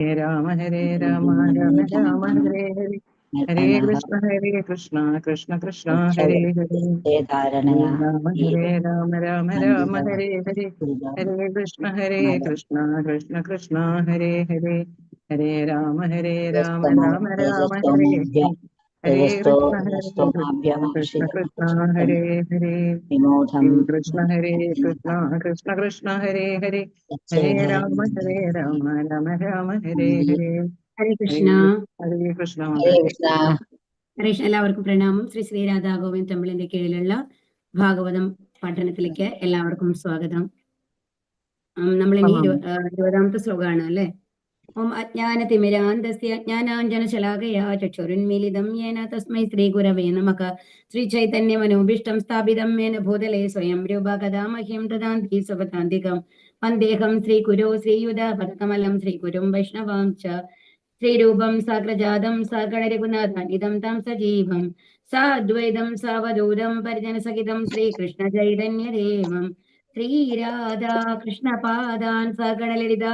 ഹരേ രാമ രാമ രാമ ഹരേ ഹരേ ഹരേ കൃഷ്ണ കൃഷ്ണ കൃഷ്ണ ഹരേ ഹരേ ഹരേ രാമ രാമ രാമ ഹരേ ഹരേ ഹരേ കൃഷ്ണ കൃഷ്ണ കൃഷ്ണ ഹരേ ഹരേ ഹരേ രാമ രാമ രാമ ഹരേ ഹരേ ഹരേ കൃഷ്ണ കൃഷ്ണ ഹരേ ഹരേ ഹരേ കൃഷ്ണ കൃഷ്ണ കൃഷ്ണ ഹരേ ഹരേ ഹരേ രാമ രാമ രാമ ഹരേ ഹരേ ഹരേ ഹരേ കൃഷ്ണ. കൃഷ്ണ ഹരേ കൃഷ്ണ. എല്ലാവർക്കും പ്രണാമം. ശ്രീ ശ്രീ രാധാ ഗോവിന്ദ് ടെമ്പിളിന്റെ കീഴിലുള്ള ഭാഗവതം പഠനത്തിലേക്ക് എല്ലാവർക്കും സ്വാഗതം. നമ്മളിനി 20ാമത്തെ ശ്ലോകമാണ് അല്ലെ. ഓം അജ്ഞാനതിമിരാന്തസ്യ ജ്ഞാനാഞ്ജനശലാകയാ ചക്ഷുരുന്മീലിതം യേന തസ്മൈ ശ്രീ ഗുരവേ നമഃ. ശ്രീ ചൈതന്യ മനോഭീഷ്ടം സ്ഥാപിതം യേന ഭൂതലേ സ്വയം രൂപ കഥാ മഹ്യം ദദാന്തി സ്വപദാന്തികം വന്ദേഹം ശ്രീ ഗുരോ ശ്രീയുത പദകമലം ശ്രീ ഗുരും വൈഷ്ണവാം ച ശ്രീരൂപം സാഗ്രജാതം സാഗണരഘുനാഥാനിതം താം സജീവം സാദ്വൈതം സാവധൂതം പരിജനസഹിതം ശ്രീകൃഷ്ണ ചൈതന്യദേവം ശ്രീരാധാ കൃഷ്ണപാദാൻ സഗണലളിത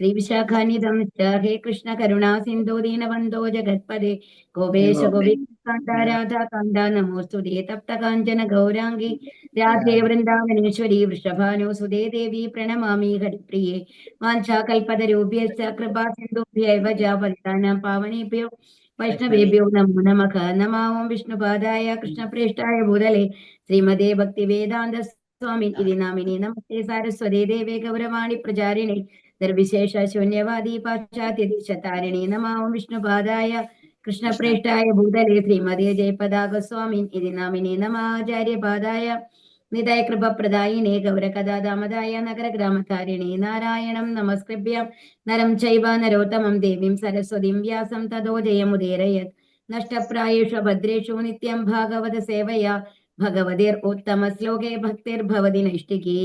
ശ്രീവിശാഖാനിധം ഹേ കൃഷ്ണ കരുണാ സിന്ധോ ദീനബന്ധോ ജഗത്പദേ ഗോപേശ ഗോപികാന്ത രാധാകാന്ത നമോസ്തുതേ തപ്തകാഞ്ചന ഗൗരാംഗി രാധേ വൃന്ദാവനേശ്വരി വൃഷഭാനുസുതേ ദേവി പ്രണമാമി ഹരിപ്രിയേ വാഞ്ചാകൽപതരൂപ്യശ്ച കൃപാ സിന്ധുഭ്യൈവ ജാവൽത്താനാം പാവനേഭ്യോ വൈഷ്ണവേഭ്യോ നമോ നമഃ. നമോ വിഷ്ണുപാദായ കൃഷ്ണപ്രേഷ്ഠായ ഭൂതലേ ശ്രീമതേ ഭക്തിവേദാന്ത സ്വാമിൻ ഇതി നാമിനി നമസ്തേ സാരസ്വതേ ദേവേ ഗൗരവാണി പ്രചാരിണി നിർവിശേഷ ശൂന്യവാദി പാശ്ചാത്യദേശതാരിണി. നമോ വിഷ്ണുപാദായ കൃഷ്ണപ്രേഷ്ഠായ ഭൂതലേ ശ്രീമതേ ജയപതാക സ്വാമിൻ ഇതി നാമിനി നമാചാര്യപാദായ നിതായ കൃപപ്രദായിനേ ഗൗരകഥാദാമദായ നഗരഗ്രാമധാരിണി. നാരായണം നമസ്കൃഭ്യം നരം ചൈവ നരോത്തമം ദേവീം സരസ്വതീം വ്യാസം തതോ ജയമുദീരയത്. നഷ്ടപ്രായേഷു ഭദ്രേഷു നിത്യം ഭാഗവത സേവയാ ഭഗവതിർ ഉത്തമ ശ്ലോകേ ഭക്തിർഭവതി നൈഷ്ഠികി.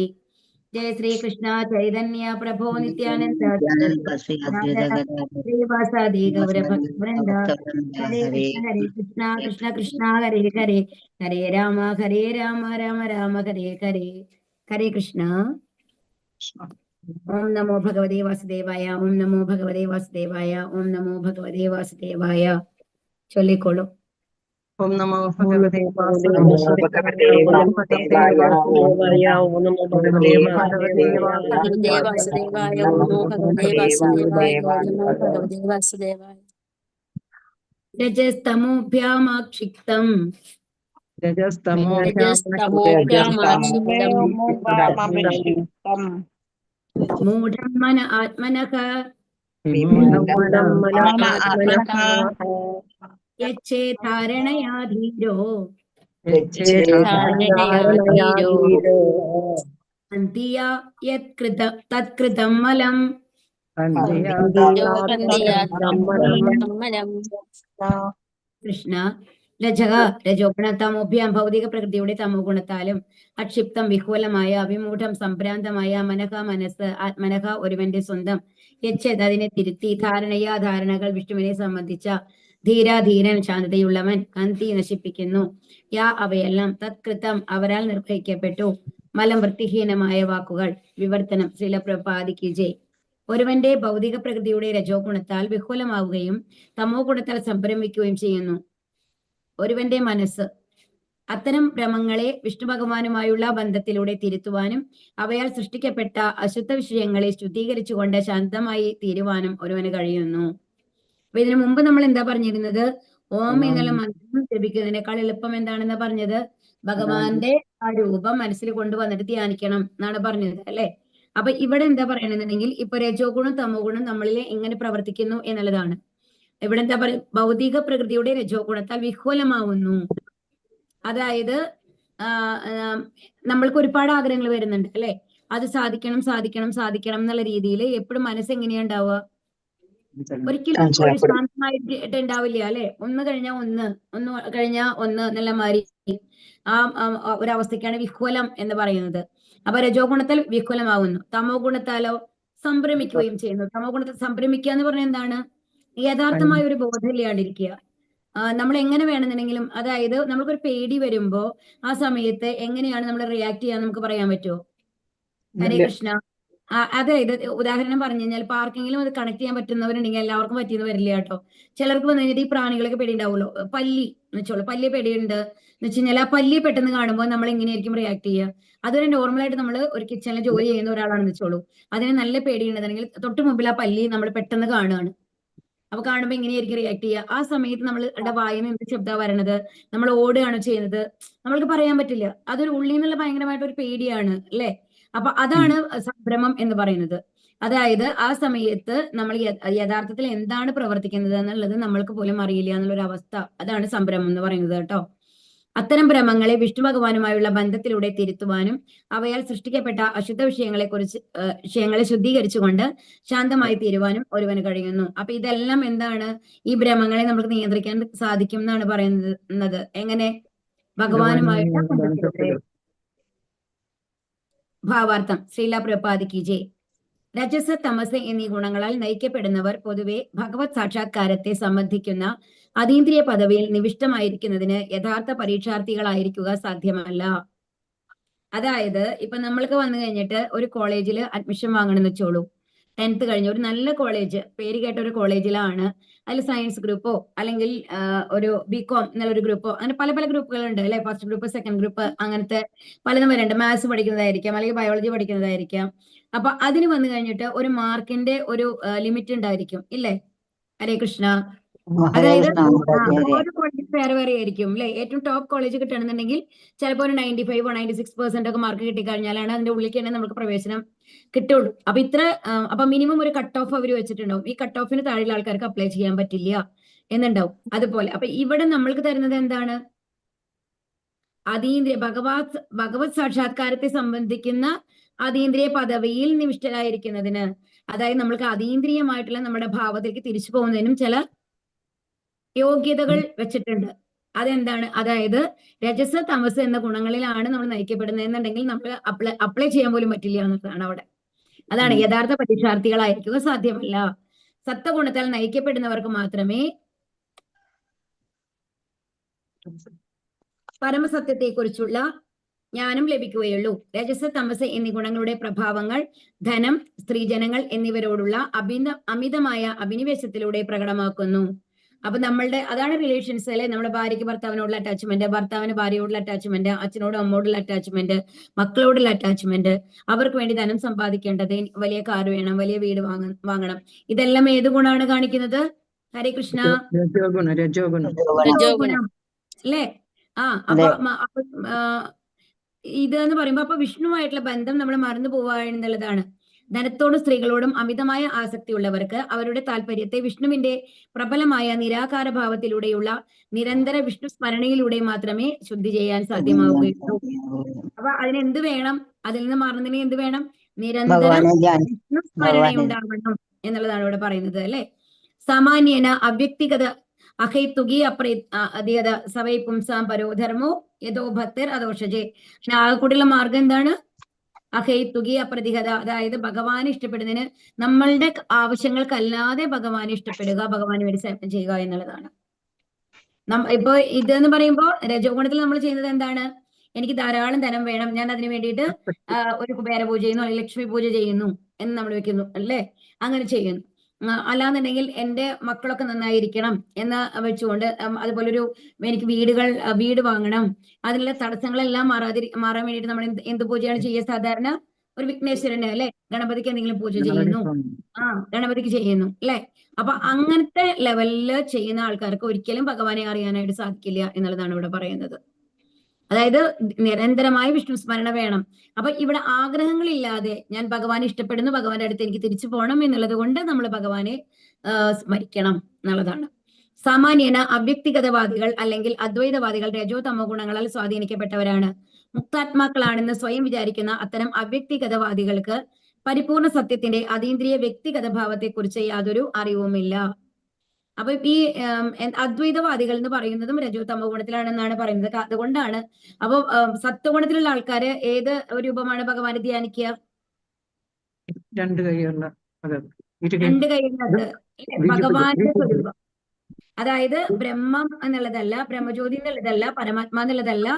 ജയ ശ്രീകൃഷ്ണ ചൈതന്യ പ്രഭോ നിത്യാനന്ദ ശ്രീവാസാദി ഗൗരഭക്തവൃന്ദ. ഹരേ കൃഷ്ണ കൃഷ്ണ കൃഷ്ണ ഹരേ ഹരേ ഹരേ രാമ രാമ രാമ ഹരേ ഹരേ. ഹരേ കൃഷ്ണ. ഓം നമോ ഭഗവതേ വാസുദേവായ. ഓം നമോ ഭഗവതേ വാസുദേവായ. ഓം നമോ ഭഗവതേ വാസുദേവായ. ചൊല്ലിക്കോളൂ. ഓം നമോ ഭഗവതേ വാസുദേവായ. രജസ്തമോഭ്യാമാക്ഷിപ്തം മൂഢം മന ആത്മനഃ യച്ഛേധാരണയാ ധീരോ അന്തിയാ തത്കൃതം മലം. കൃഷ്ണ. രജോഗുണ തമോഭ്യാം ഭൗതിക പ്രകൃതിയുടെ തമോ ഗുണത്താലും അക്ഷിപ്തം വിഹുലമായ വിമൂഢം സംഭ്രാന്തമായ മനസ്സ് ആത്മനഃ ഒരുവന്റെ സ്വന്തം യച്ഛത് അതിനെ തിരുത്തി ധാരണയാ ധാരണകൾ വിഷ്ണുവിനെ സംബന്ധിച്ച ധീരൻ ശാന്തതയുള്ളവൻ കന്തി നശിപ്പിക്കുന്നു യാ അവയെല്ലാം തത്കൃതം അവരാൽ നിർവഹിക്കപ്പെട്ടു മലം വൃത്തിഹീനമായ വാക്കുകൾ. വിവർത്തനം. ശ്രീല പ്രഭുപാദിക്ക് ജയ്. ഒരുവന്റെ ഭൗതിക പ്രകൃതിയുടെ രജോ ഗുണത്താൽ വിഹുലമാവുകയും തമോ ഗുണത്താൽ സംഭ്രമിക്കുകയും ചെയ്യുന്നു ഒരുവന്റെ മനസ്സ്. അത്തരം ഭ്രമങ്ങളെ വിഷ്ണു ഭഗവാനുമായുള്ള ബന്ധത്തിലൂടെ തിരുത്തുവാനും അവയാൽ സൃഷ്ടിക്കപ്പെട്ട അശുദ്ധ വിഷയങ്ങളെ ശുദ്ധീകരിച്ചുകൊണ്ട് ശാന്തമായി തീരുവാനും ഒരുവന് കഴിയുന്നു. അപ്പൊ ഇതിനു മുമ്പ് നമ്മൾ എന്താ പറഞ്ഞിരുന്നത്? ഓം എന്നുള്ള മന്ത്രം ജപിക്കുന്നതിനേക്കാൾ എളുപ്പം എന്താണെന്ന് പറഞ്ഞത്? ഭഗവാന്റെ ആ രൂപം മനസ്സിൽ കൊണ്ടുവന്നിട്ട് ധ്യാനിക്കണം എന്നാണ് പറഞ്ഞത് അല്ലെ. അപ്പൊ ഇവിടെ എന്താ പറയണെന്നുണ്ടെങ്കിൽ ഇപ്പൊ രജോ ഗുണം തമോ ഗുണം നമ്മളിൽ എങ്ങനെ പ്രവർത്തിക്കുന്നു എന്നുള്ളതാണ്. ഇവിടെ എന്താ പറയുക? ഭൗതിക പ്രകൃതിയുടെ രജോ ഗുണത്താൽ വിഹുലമാവുന്നു. അതായത് നമ്മൾക്ക് ഒരുപാട് ആഗ്രഹങ്ങൾ വരുന്നുണ്ട് അല്ലെ. അത് സാധിക്കണം എന്നുള്ള രീതിയിൽ എപ്പോഴും മനസ്സ് എങ്ങനെയാ ഉണ്ടാവുക? ഒരിക്കലും ഒരു ശാന്തമായിട്ട് ഉണ്ടാവില്ല അല്ലെ. ഒന്ന് കഴിഞ്ഞാൽ ഒന്ന് എന്നുള്ള മാതിരി ആ ഒരവസ്ഥയ്ക്കാണ് വിഹ്വലം എന്ന് പറയുന്നത്. അപ്പൊ രജോ ഗുണത്താൽ വിഹ്വലമാവുന്നു. തമോ ഗുണത്താലോ സംഭ്രമിക്കുകയും ചെയ്യുന്നു. തമോ ഗുണത്തിൽ സംഭ്രമിക്കുക എന്ന് പറഞ്ഞാൽ എന്താണ്? യഥാർത്ഥമായ ഒരു ബോധമില്ലാണ്ടിരിക്കുക. നമ്മൾ എങ്ങനെ വേണമെന്നുണ്ടെങ്കിലും, അതായത് നമ്മൾക്കൊരു പേടി വരുമ്പോ ആ സമയത്ത് എങ്ങനെയാണ് നമ്മൾ റിയാക്ട് ചെയ്യാൻ നമുക്ക് പറയാൻ പറ്റുമോ? ഹരേ കൃഷ്ണ. അതായത് ഉദാഹരണം പറഞ്ഞു കഴിഞ്ഞാൽ ഇപ്പൊ ആർക്കെങ്കിലും അത് കണക്ട് ചെയ്യാൻ പറ്റുന്നവരുണ്ടെങ്കിൽ എല്ലാവർക്കും പറ്റിയെന്ന് വരില്ല കേട്ടോ. ചിലർക്ക് വന്നു കഴിഞ്ഞാൽ ഈ പ്രാണികളൊക്കെ പേടിയുണ്ടാവുമല്ലോ. പല്ലി എന്ന് വെച്ചോളൂ, പല്ലിയെ പേടിയുണ്ട് എന്ന് വെച്ച് കഴിഞ്ഞാൽ ആ പല്ലിയെ പെട്ടെന്ന് കാണുമ്പോൾ നമ്മൾ എങ്ങനെയായിരിക്കും റിയാക്ട് ചെയ്യുക? അതൊരു നോർമലായിട്ട് നമ്മൾ ഒരു കിച്ചണിൽ ജോലി ചെയ്യുന്ന ഒരാളാണെന്ന് വെച്ചോളൂ, അതിന് നല്ല പേടിയുണ്ടെന്നുണ്ടെങ്കിൽ തൊട്ട് മുമ്പിൽ ആ പല്ലി നമ്മൾ പെട്ടെന്ന് കാണുകയാണ്. അപ്പൊ കാണുമ്പോൾ എങ്ങനെയായിരിക്കും റിയാക്ട് ചെയ്യുക? ആ സമയത്ത് നമ്മളുടെ വായിൽ നിന്ന് എന്ത് ശബ്ദമാണ് വരണത്? നമ്മൾ ഓടുകയാണോ ചെയ്യുന്നത്? നമ്മൾക്ക് പറയാൻ പറ്റില്ല. അതൊരു ഉള്ളിൽ നിന്നുള്ള ഭയങ്കരമായിട്ട് ഒരു പേടിയാണ് അല്ലെ? അപ്പൊ അതാണ് സംഭ്രമം എന്ന് പറയുന്നത്. അതായത് ആ സമയത്ത് നമ്മൾ യഥാർത്ഥത്തിൽ എന്താണ് പ്രവർത്തിക്കുന്നത് എന്നുള്ളത് നമ്മൾക്ക് പോലും അറിയില്ല എന്നുള്ളൊരു അവസ്ഥ. അതാണ് സംഭ്രമം എന്ന് പറയുന്നത് കേട്ടോ. അത്തരം ഭ്രമങ്ങളെ വിഷ്ണു ഭഗവാനുമായുള്ള ബന്ധത്തിലൂടെ തിരുത്തുവാനും അവയാൽ സൃഷ്ടിക്കപ്പെട്ട അശുദ്ധ വിഷയങ്ങളെ ശുദ്ധീകരിച്ചുകൊണ്ട് ശാന്തമായി തീരുവാനും ഒരുവന് കഴിയുന്നു. അപ്പൊ ഇതെല്ലാം എന്താണ്? ഈ ഭ്രമങ്ങളെ നമുക്ക് നിയന്ത്രിക്കാൻ സാധിക്കും എന്നാണ് പറയുന്നത്. എങ്ങനെ? ഭഗവാനുമായുള്ള ബന്ധത്തിലൂടെ. ഭാവാർത്ഥം ശ്രീല പ്രഭുപാദിക്ക് ജയ്. രജസ്, തമസ് എന്നീ ഗുണങ്ങളാൽ നയിക്കപ്പെടുന്നവർ പൊതുവെ ഭഗവത് സാക്ഷാത്കാരത്തെ സംബന്ധിക്കുന്ന അതീന്ദ്രിയ പദവിയിൽ നിവിഷ്ടമായിരിക്കുന്നതിന് യഥാർത്ഥ പരീക്ഷാർത്ഥികളായിരിക്കുക സാധ്യമല്ല. അതായത് ഇപ്പൊ നമ്മൾക്ക് വന്നു കഴിഞ്ഞിട്ട് ഒരു കോളേജിൽ അഡ്മിഷൻ വാങ്ങണമെന്ന് വെച്ചോളൂ. 10th കഴിഞ്ഞ ഒരു നല്ല കോളേജ്, പേര് കേട്ട ഒരു കോളേജിലാണ്. അതിൽ സയൻസ് ഗ്രൂപ്പോ അല്ലെങ്കിൽ ഒരു ബികോം എന്നുള്ളൊരു ഗ്രൂപ്പോ, അങ്ങനെ പല പല ഗ്രൂപ്പുകളുണ്ട് അല്ലെ? ഫസ്റ്റ് ഗ്രൂപ്പ്, സെക്കൻഡ് ഗ്രൂപ്പ്, അങ്ങനത്തെ പലതും വരുന്നുണ്ട്. മാത്സ് പഠിക്കുന്നതായിരിക്കാം അല്ലെങ്കിൽ ബയോളജി പഠിക്കുന്നതായിരിക്കാം. അപ്പൊ അതിന് വന്നു കഴിഞ്ഞിട്ട് ഒരു മാർക്കിന്റെ ഒരു ലിമിറ്റ് ഉണ്ടായിരിക്കും ഇല്ലേ? ഹരേ കൃഷ്ണ. അതായത് ഓരോ കോളേജ് വേറെ വേറെ ആയിരിക്കും അല്ലെ? ഏറ്റവും ടോപ്പ് കോളേജ് കിട്ടണമെന്നുണ്ടെങ്കിൽ ചിലപ്പോൾ ഒരു 95 96% ഒക്കെ മാർക്ക് കിട്ടിക്കഴിഞ്ഞാലാണ് അതിന്റെ ഉള്ളിലേക്ക് തന്നെ നമുക്ക് പ്രവേശനം കിട്ടുള്ളൂ. അപ്പൊ മിനിമം ഒരു കട്ട് ഓഫ് അവർ വെച്ചിട്ടുണ്ടാവും. ഈ കട്ട് ഓഫിന് താഴെയുള്ള ആൾക്കാർക്ക് അപ്ലൈ ചെയ്യാൻ പറ്റില്ല എന്നുണ്ടാവും. അതുപോലെ അപ്പൊ ഇവിടെ നമ്മൾക്ക് തരുന്നത് എന്താണ്? അതീന്ദ്രിയ ഭഗവത് സാക്ഷാത്കാരത്തെ സംബന്ധിക്കുന്ന അതീന്ദ്രിയ പദവിയിൽ നിവിഷ്ടരായിരിക്കുന്നതിന്, അതായത് നമ്മൾക്ക് അതീന്ദ്രിയമായിട്ടുള്ള നമ്മുടെ ഭാവത്തിലേക്ക് തിരിച്ചു പോകുന്നതിനും ചില യോഗ്യതകൾ വെച്ചിട്ടുണ്ട്. അതെന്താണ്? അതായത് രജസ്, തമസ് എന്ന ഗുണങ്ങളിലാണ് നമ്മൾ നയിക്കപ്പെടുന്നത് എന്നുണ്ടെങ്കിൽ നമ്മൾ അപ്ലൈ ചെയ്യാൻ പോലും പറ്റില്ല എന്നതാണ് അവിടെ. അതാണ് യഥാർത്ഥ പരീക്ഷാർത്ഥികളായിരിക്കുക സാധ്യമല്ല. സത്വഗുണത്താൽ നയിക്കപ്പെടുന്നവർക്ക് മാത്രമേ പരമസത്യത്തെക്കുറിച്ചുള്ള ജ്ഞാനം ലഭിക്കുകയുള്ളൂ. രജസ്, തമസ് എന്നീ ഗുണങ്ങളുടെ പ്രഭാവങ്ങൾ ധനം, സ്ത്രീജനങ്ങൾ എന്നിവരോടുള്ള അമിതമായ അഭിനിവേശത്തിലൂടെ പ്രകടമാക്കുന്നു. അപ്പൊ അതാണ് റിലേഷൻസ് അല്ലെ? നമ്മുടെ ഭാര്യയ്ക്ക് ഭർത്താവിനോടുള്ള അറ്റാച്ച്മെന്റ്, ഭർത്താവിന് ഭാര്യയോടുള്ള അറ്റാച്ച്മെന്റ്, അച്ഛനോടും അമ്മോടുള്ള അറ്റാച്ച്മെന്റ്, മക്കളോടുള്ള അറ്റാച്ച്മെന്റ്, അവർക്ക് വേണ്ടി ധനം സമ്പാദിക്കേണ്ടത്, വലിയ കാർ വേണം, വലിയ വീട് വാങ്ങണം. ഇതെല്ലാം ഏത് ഗുണമാണ് കാണിക്കുന്നത്? ഹരേ കൃഷ്ണ. രജോഗുണം അല്ലേ? അപ്പൊ ഇതെന്ന് പറയുമ്പോ അപ്പൊ വിഷ്ണുവായിട്ടുള്ള ബന്ധം നമ്മൾ മറന്നു പോവുക എന്നുള്ളതാണ്. ധനത്തോടും സ്ത്രീകളോടും അമിതമായ ആസക്തിയുള്ളവർക്ക് അവരുടെ താല്പര്യത്തെ വിഷ്ണുവിന്റെ പ്രബലമായ നിരാകാര ഭാവത്തിലൂടെയുള്ള നിരന്തര വിഷ്ണു സ്മരണയിലൂടെ മാത്രമേ ശുദ്ധി ചെയ്യാൻ സാധ്യമാവുകയുള്ളൂ. അപ്പൊ അതിനെന്ത് വേണം? അതിൽ നിന്ന് മാറുന്നതിന് എന്ത് വേണം? നിരന്തരം വിഷ്ണു സ്മരണയുണ്ടാവണം എന്നുള്ളതാണ് ഇവിടെ പറയുന്നത് അല്ലെ? സാമാന്യേന അവ്യക്തിഗത അഹൈത്തുകി അധികത സവൈ പുംസാം പരോധർമ്മോ യഥോ ഭക്തർ അദോഷജെ. ആകെക്കൂടിയുള്ള മാർഗം എന്താണ്? അഹൈത്തുകി അപ്രതിഹത, അതായത് ഭഗവാനെ ഇഷ്ടപ്പെടുന്നതിന് നമ്മളുടെ ആവശ്യങ്ങൾക്കല്ലാതെ ഭഗവാനെ ഇഷ്ടപ്പെടുക, ഭഗവാന് വേണ്ടി സേവനം ചെയ്യുക എന്നുള്ളതാണ്. ഇപ്പൊ ഇതെന്ന് പറയുമ്പോ രജോ ഗുണത്തിൽ നമ്മൾ ചെയ്യുന്നത് എന്താണ്? എനിക്ക് ധാരാളം ധനം വേണം, ഞാൻ അതിന് വേണ്ടിയിട്ട് ഒരു കുബേര പൂജ ചെയ്യുന്നു അല്ലെങ്കിൽ ലക്ഷ്മി പൂജ ചെയ്യുന്നു എന്ന് നമ്മൾ വെക്കുന്നു അല്ലേ? അങ്ങനെ ചെയ്യുന്നു. അല്ലാന്നുണ്ടെങ്കിൽ എന്റെ മക്കളൊക്കെ നന്നായിരിക്കണം എന്ന് വെച്ചുകൊണ്ട് അതുപോലെ എനിക്ക് വീട് വാങ്ങണം, അതിനുള്ള തടസ്സങ്ങളെല്ലാം മാറാൻ വേണ്ടിയിട്ട് നമ്മൾ എന്ത് പൂജയാണ് ചെയ്യുക? സാധാരണ ഒരു വിഘ്നേശ്വരന് അല്ലെ? ഗണപതിക്ക് എന്തെങ്കിലും പൂജ ചെയ്യുന്നു, ഗണപതിക്ക് ചെയ്യുന്നു അല്ലെ? അപ്പൊ അങ്ങനത്തെ ലെവലില് ചെയ്യുന്ന ആൾക്കാർക്ക് ഒരിക്കലും ഭഗവാനെ അറിയാനായിട്ട് സാധിക്കില്ല എന്നുള്ളതാണ് ഇവിടെ പറയുന്നത്. അതായത് നിരന്തരമായ വിഷ്ണു സ്മരണ വേണം. അപ്പൊ ഇവിടെ ആഗ്രഹങ്ങളില്ലാതെ ഞാൻ ഭഗവാനെ ഇഷ്ടപ്പെടുന്നു, ഭഗവാന്റെ അടുത്ത് എനിക്ക് തിരിച്ചു പോകണം എന്നുള്ളത് കൊണ്ട് നമ്മൾ ഭഗവാനെ സ്മരിക്കണം എന്നുള്ളതാണ്. സാമാന്യേന അവ്യക്തിഗതവാദികൾ അല്ലെങ്കിൽ അദ്വൈതവാദികൾ രജോ തമോ ഗുണങ്ങളാൽ സ്വാധീനിക്കപ്പെട്ടവരാണ്. മുക്താത്മാക്കളാണെന്ന് സ്വയം വിചാരിക്കുന്ന അത്തരം അവ്യക്തിഗതവാദികൾക്ക് പരിപൂർണ സത്യത്തിന്റെ അതീന്ദ്രിയ വ്യക്തിഗത ഭാവത്തെക്കുറിച്ച് യാതൊരു അറിവുമില്ല. അപ്പൊ ഈ അദ്വൈതവാദികൾ എന്ന് പറയുന്നതും രജോ തമോ ഗുണത്തിലാണെന്നാണ് പറയുന്നത്. അതുകൊണ്ടാണ് അപ്പൊ സത്വഗുണത്തിലുള്ള ആൾക്കാര് ഏത് രൂപമാണ് ഭഗവാനെ ധ്യാനിക്കുക? രണ്ട് കൈയുള്ള ഭഗവാന്റെ സ്വരൂപം. അതായത് ബ്രഹ്മം എന്നുള്ളതല്ല, ബ്രഹ്മജ്യോതി എന്നുള്ളതല്ല, പരമാത്മാ എന്നുള്ളതല്ല,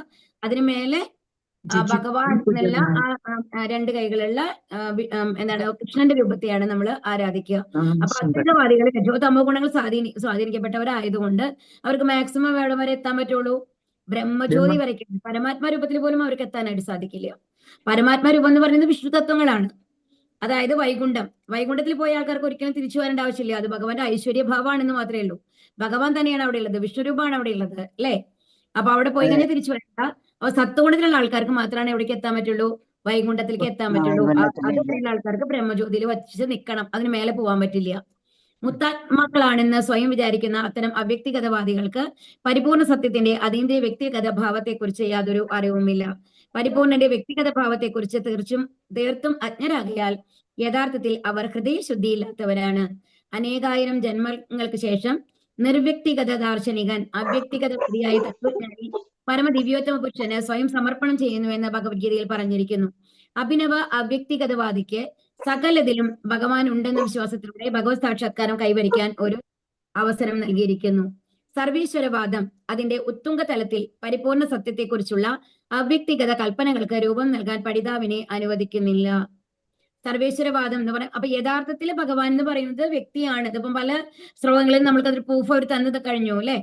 അതിനു മേലെ ഭഗവാൻ എന്നുള്ള രണ്ട് കൈകളുള്ള എന്താണ് കൃഷ്ണന്റെ രൂപത്തെയാണ് നമ്മൾ ആരാധിക്കുക. അപ്പൊ അദ്വൈതവാദികൾ രജോ തമോ ഗുണങ്ങൾ സ്വാധീനിക്കപ്പെട്ടവരായതുകൊണ്ട് അവർക്ക് മാക്സിമം എവിടെ വരെ എത്താൻ പറ്റുള്ളൂ? ബ്രഹ്മജ്യോതി വരയ്ക്കും. പരമാത്മാ രൂപത്തിൽ പോലും അവർക്ക് എത്താനായിട്ട് സാധിക്കില്ല. പരമാത്മാ രൂപം എന്ന് പറയുന്നത് വിഷ്ണു തത്വങ്ങളാണ്. അതായത് വൈകുണ്ഠത്തിൽ പോയ ആൾക്കാർക്ക് ഒരിക്കലും തിരിച്ചു വരേണ്ട ആവശ്യമില്ല. അത് ഭഗവാന്റെ ഐശ്വര്യഭാവമാണെന്ന് മാത്രമേ ഉള്ളൂ. ഭഗവാൻ തന്നെയാണ് അവിടെ ഉള്ളത്, വിഷ്ണുരൂപമാണ് അവിടെ ഉള്ളത്, അല്ലെ? അപ്പൊ അവിടെ പോയി കഴിഞ്ഞാൽ തിരിച്ചു വരണ്ട. അപ്പൊ സത്വഗുണത്തിലുള്ള ആൾക്കാർക്ക് മാത്രമാണ് എവിടേക്ക് എത്താൻ പറ്റുള്ളൂ? വൈകുണ്ഠത്തിലേക്ക് എത്താൻ പറ്റുള്ളൂ. അതുള്ള ആൾക്കാർക്ക് ബ്രഹ്മജ്യോതിയിൽ വച്ച് നിൽക്കണം, അതിന് മേലെ പോകാൻ പറ്റില്ല. മുത്താത്മാക്കളാണെന്ന് സ്വയം വിചാരിക്കുന്ന അത്തരം അവ്യക്തിഗതവാദികൾക്ക് പരിപൂർണ സത്യത്തിന്റെ അതീന്ദ്രിയ വ്യക്തിഗത ഭാവത്തെക്കുറിച്ച് യാതൊരു അറിവുമില്ല. പരിപൂർണന്റെ വ്യക്തിഗത ഭാവത്തെക്കുറിച്ച് തീർത്തും അജ്ഞരാകിയാൽ യഥാർത്ഥത്തിൽ അവർ ഹൃദയശുദ്ധിയില്ലാത്തവരാണ്. അനേകായിരം ജന്മങ്ങൾക്ക് ശേഷം നിർവ്യക്തിഗത ദാർശനികൻ അവ്യക്തിഗത പ്രതിയായ തത്വജ്ഞാനി പരമദിവ്യോത്തമ പുരുഷന് സ്വയം സമർപ്പണം ചെയ്യുന്നുവെന്ന് ഭഗവത്ഗീതയിൽ പറഞ്ഞിരിക്കുന്നു. അഭിനവ അവ്യക്തിഗതവാദിക്ക് സകലതിലും ഭഗവാൻ ഉണ്ടെന്ന വിശ്വാസത്തിലൂടെ ഭഗവത് സാക്ഷാത്കാരം കൈവരിക്കാൻ ഒരു അവസരം നൽകിയിരിക്കുന്നു. സർവീശ്വരവാദം അതിന്റെ ഉത്തുംഗ തലത്തിൽ പരിപൂർണ സത്യത്തെക്കുറിച്ചുള്ള അവ്യക്തിഗത കൽപ്പനകൾക്ക് രൂപം നൽകാൻ പഠിതാവിനെ അനുവദിക്കുന്നില്ല. സർവേശ്വരവാദം എന്ന് പറയാം. അപ്പൊ യഥാർത്ഥത്തിൽ ഭഗവാൻ എന്ന് പറയുന്നത് വ്യക്തിയാണ്. ഇതിപ്പം പല ശ്ലോകങ്ങളിൽ നമ്മൾക്ക് അതൊരു പ്രൂഫ് അവർ തന്നത് കഴിഞ്ഞു, അല്ലെ?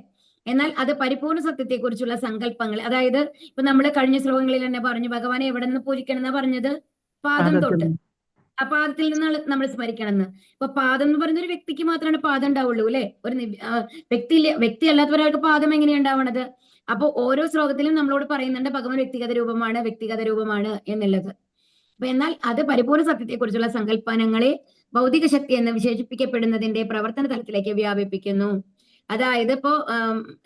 എന്നാൽ അത് പരിപൂർണ സത്യത്തെക്കുറിച്ചുള്ള സങ്കല്പങ്ങൾ, അതായത് ഇപ്പൊ നമ്മൾ കഴിഞ്ഞ ശ്ലോകങ്ങളിൽ തന്നെ പറഞ്ഞു ഭഗവാനെ എവിടെ നിന്ന് പൂജിക്കണം എന്നാ പറഞ്ഞത്? പാദം തൊട്ട്. ആ പാദത്തിൽ നിന്നാണ് നമ്മൾ സ്മരിക്കണം എന്ന്. ഇപ്പൊ പാദം എന്ന് പറയുന്ന ഒരു വ്യക്തിക്ക് മാത്രമാണ് പാദം ഉണ്ടാവുള്ളൂ, അല്ലെ? ഒരു വ്യക്തി അല്ലാത്ത ഒരാൾക്ക് പാദം എങ്ങനെയാ ഉണ്ടാവണത്? അപ്പൊ ഓരോ ശ്ലോകത്തിലും നമ്മളോട് പറയുന്നുണ്ട് ഭഗവാൻ വ്യക്തിഗത രൂപമാണ് എന്നുള്ളത്. അപ്പൊ എന്നാൽ അത് പരിപൂർണ സത്യത്തെക്കുറിച്ചുള്ള സങ്കല്പനങ്ങളെ ഭൗതിക ശക്തി എന്ന് വിശേഷിപ്പിക്കപ്പെടുന്നതിന്റെ പ്രവർത്തന തലത്തിലേക്ക് വ്യാപിപ്പിക്കുന്നു. അതായത് ഇപ്പോ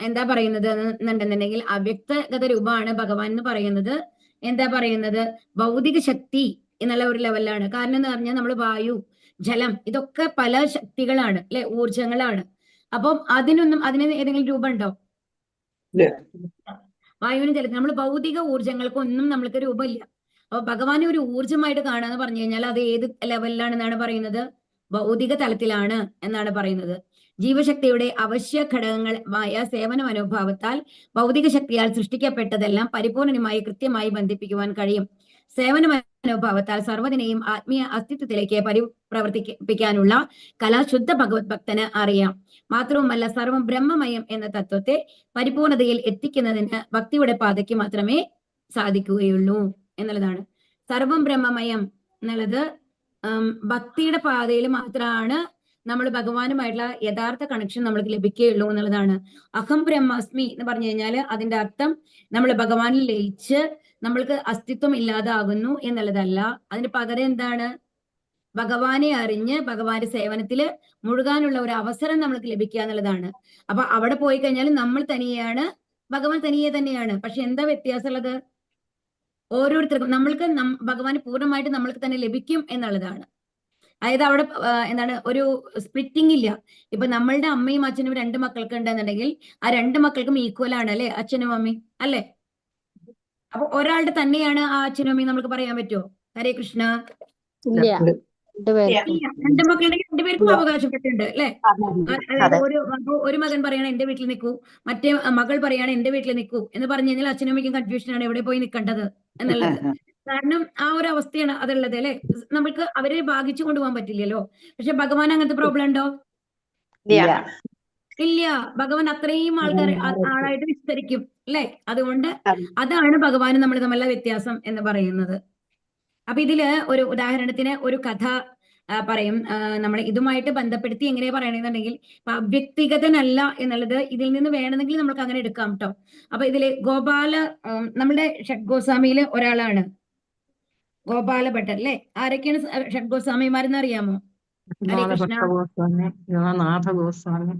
എന്താ പറയുന്നത് എന്നുണ്ടെന്നുണ്ടെങ്കിൽ അവ്യക്തഗത രൂപമാണ് ഭഗവാൻ എന്ന് പറയുന്നത്. എന്താ പറയുന്നത്? ഭൗതിക ശക്തി എന്നുള്ള ഒരു ലെവലിലാണ്. കാരണം എന്ന് പറഞ്ഞാൽ നമ്മൾ വായു, ജലം, ഇതൊക്കെ പല ശക്തികളാണ്, അല്ലെ? ഊർജങ്ങളാണ്. അപ്പം അതിന് ഏതെങ്കിലും രൂപം ഉണ്ടോ? വായുവിനും ജലത്തിനും നമ്മൾ ഭൗതിക ഊർജങ്ങൾക്കൊന്നും നമ്മൾക്ക് രൂപമില്ല. അപ്പൊ ഭഗവാനെ ഒരു ഊർജമായിട്ട് കാണാന്ന് പറഞ്ഞു കഴിഞ്ഞാൽ അത് ഏത് ലെവലിലാണെന്നാണ് പറയുന്നത്? ഭൗതിക തലത്തിലാണ് എന്നാണ് പറയുന്നത്. ജീവശക്തിയുടെ അവശ്യ ഘടകങ്ങളായ സേവന മനോഭാവത്താൽ ഭൗതിക ശക്തിയാൽ സൃഷ്ടിക്കപ്പെട്ടതെല്ലാം പരിപൂർണമായി കൃത്യമായി ബന്ധിപ്പിക്കുവാൻ കഴിയും. സേവന മനോഭാവത്താൽ സർവ്വതിനെയും ആത്മീയ അസ്തിത്വത്തിലേക്ക് പ്രവർത്തിപ്പിക്കാനുള്ള കല ശുദ്ധ ഭഗവത് ഭക്തന് അറിയാം. മാത്രവുമല്ല സർവം ബ്രഹ്മമയം എന്ന തത്വത്തെ പരിപൂർണതയിൽ എത്തിക്കുന്നതിന് ഭക്തിയുടെ പാതയ്ക്ക് മാത്രമേ സാധിക്കുകയുള്ളൂ എന്നുള്ളതാണ്. സർവം ബ്രഹ്മമയം എന്നുള്ളത് ഭക്തിയുടെ പാതയിൽ മാത്രമാണ് നമ്മൾ ഭഗവാനുമായിട്ടുള്ള യഥാർത്ഥ കണക്ഷൻ നമ്മൾക്ക് ലഭിക്കുകയുള്ളൂ എന്നുള്ളതാണ്. അഹം ബ്രഹ്മാസ്മി എന്ന് പറഞ്ഞു കഴിഞ്ഞാൽ അതിന്റെ അർത്ഥം നമ്മൾ ഭഗവാനിൽ ലയിച്ച് നമ്മൾക്ക് അസ്തിത്വം ഇല്ലാതാകുന്നു എന്നുള്ളതല്ല. അതിന് പകരം എന്താണ്? ഭഗവാനെ അറിഞ്ഞ് ഭഗവാന്റെ സേവനത്തിൽ മുഴുകാനുള്ള ഒരു അവസരം നമ്മൾക്ക് ലഭിക്കുക എന്നുള്ളതാണ്. അപ്പൊ അവിടെ പോയി കഴിഞ്ഞാൽ നമ്മൾ തനിയാണ്, ഭഗവാൻ തനിയെ തന്നെയാണ്. പക്ഷെ എന്താ വ്യത്യാസമുള്ളത്? ഓരോരുത്തർക്കും നമ്മൾക്ക് ഭഗവാന് പൂർണ്ണമായിട്ട് നമ്മൾക്ക് തന്നെ ലഭിക്കും എന്നുള്ളതാണ്. അതായത് അവിടെ എന്താണ്, ഒരു സ്പ്ലിറ്റിംഗ് ഇല്ല. ഇപ്പൊ നമ്മളുടെ അമ്മയും അച്ഛനും 2 മക്കൾക്ക് ഉണ്ടെന്നുണ്ടെങ്കിൽ ആ 2 മക്കൾക്കും ഈക്വൽ ആണ്, അല്ലെ? അച്ഛനും അമ്മയും, അല്ലെ? അപ്പൊ ഒരാളുടെ തന്നെയാണ് ആ അച്ഛനും അമ്മയും നമുക്ക് പറയാൻ പറ്റുമോ? ഹരേ കൃഷ്ണ. 2 മക്കളുണ്ടെങ്കിൽ 2 പേർക്കും അവകാശപ്പെട്ടിട്ടുണ്ട്, അല്ലെ? ഒരു മകൻ പറയണം എന്റെ വീട്ടിൽ നിൽക്കൂ, മറ്റേ മകൾ പറയാണ് എന്റെ വീട്ടിൽ നിൽക്കൂ എന്ന് പറഞ്ഞു കഴിഞ്ഞാൽ അച്ഛനും അമ്മയ്ക്കും കൺഫ്യൂഷനാണ് എവിടെ പോയി നിൽക്കേണ്ടത് എന്നുള്ളത്. കാരണം ആ ഒരു അവസ്ഥയാണ് അതുള്ളത്, അല്ലെ? നമുക്ക് അവരെ ഭാഗിച്ചു കൊണ്ടുപോകാൻ പറ്റില്ലല്ലോ. പക്ഷെ ഭഗവാൻ അങ്ങനത്തെ പ്രോബ്ലം ഉണ്ടോ? ഇല്ല. ഭഗവാൻ അത്രയും ആളായിട്ട് വിസ്തരിക്കും, അല്ലെ? അതുകൊണ്ട് അതാണ് ഭഗവാനും നമ്മൾ തമ്മിലുള്ള വ്യത്യാസം എന്ന് പറയുന്നത്. അപ്പൊ ഇതില് ഒരു ഉദാഹരണത്തിന് ഒരു കഥ പറയും. നമ്മൾ ഇതുമായിട്ട് ബന്ധപ്പെടുത്തി എങ്ങനെയാ പറയണെന്നുണ്ടെങ്കിൽ, അവ്യക്തിഗതനല്ല എന്നുള്ളത് ഇതിൽ നിന്ന് വേണമെങ്കിൽ നമുക്ക് അങ്ങനെ എടുക്കാം കേട്ടോ. അപ്പൊ ഇതില് നമ്മുടെ ഷഡ്ഗോസ്വാമിയില് ഒരാളാണ് ഗോപാല ഭട്ടർ, അല്ലെ? ആരൊക്കെയാണ് ഷഡ്ഗോസ്വാമിമാരെന്ന് അറിയാമോ? ഹരേ കൃഷ്ണ. രഘുനാഥ ഗോസ്വാമി,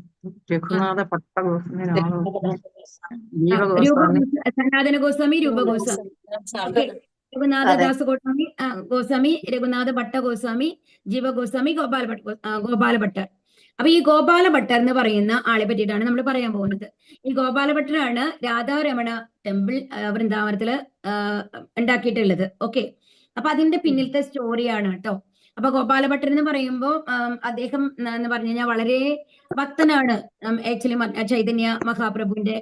രഘുനാഥ ഭട്ട ഗോസ്വാമി, സനാതന ഗോസ്വാമി, രൂപ ഗോസ്വാമി, രഘുനാഥദാസ് ഗോസ്വാമി, രഘുനാഥ ഭട്ട ഗോസ്വാമി, ജീവ ഗോസ്വാമി, ഗോപാല ഭട്ടർ. അപ്പൊ ഈ ഗോപാല ഭട്ടർ എന്ന് പറയുന്ന ആളെ പറ്റിയിട്ടാണ് നമ്മൾ പറയാൻ പോകുന്നത്. ഈ ഗോപാല ഭട്ടരാണ് രാധാരമണ ടെമ്പിൾ വൃന്ദാവനത്തില് ഉണ്ടാക്കിയിട്ടുള്ളത്. ഓക്കെ, അപ്പൊ അതിന്റെ പിന്നിലത്തെ സ്റ്റോറിയാണ് കേട്ടോ. അപ്പൊ ഗോപാല ഭട്ടർ എന്ന് പറയുമ്പോൾ അദ്ദേഹം എന്ന് പറഞ്ഞു കഴിഞ്ഞാൽ വളരെ ഭക്തനാണ്. ആക്ച്വലി ചൈതന്യ മഹാപ്രഭുവിന്റെ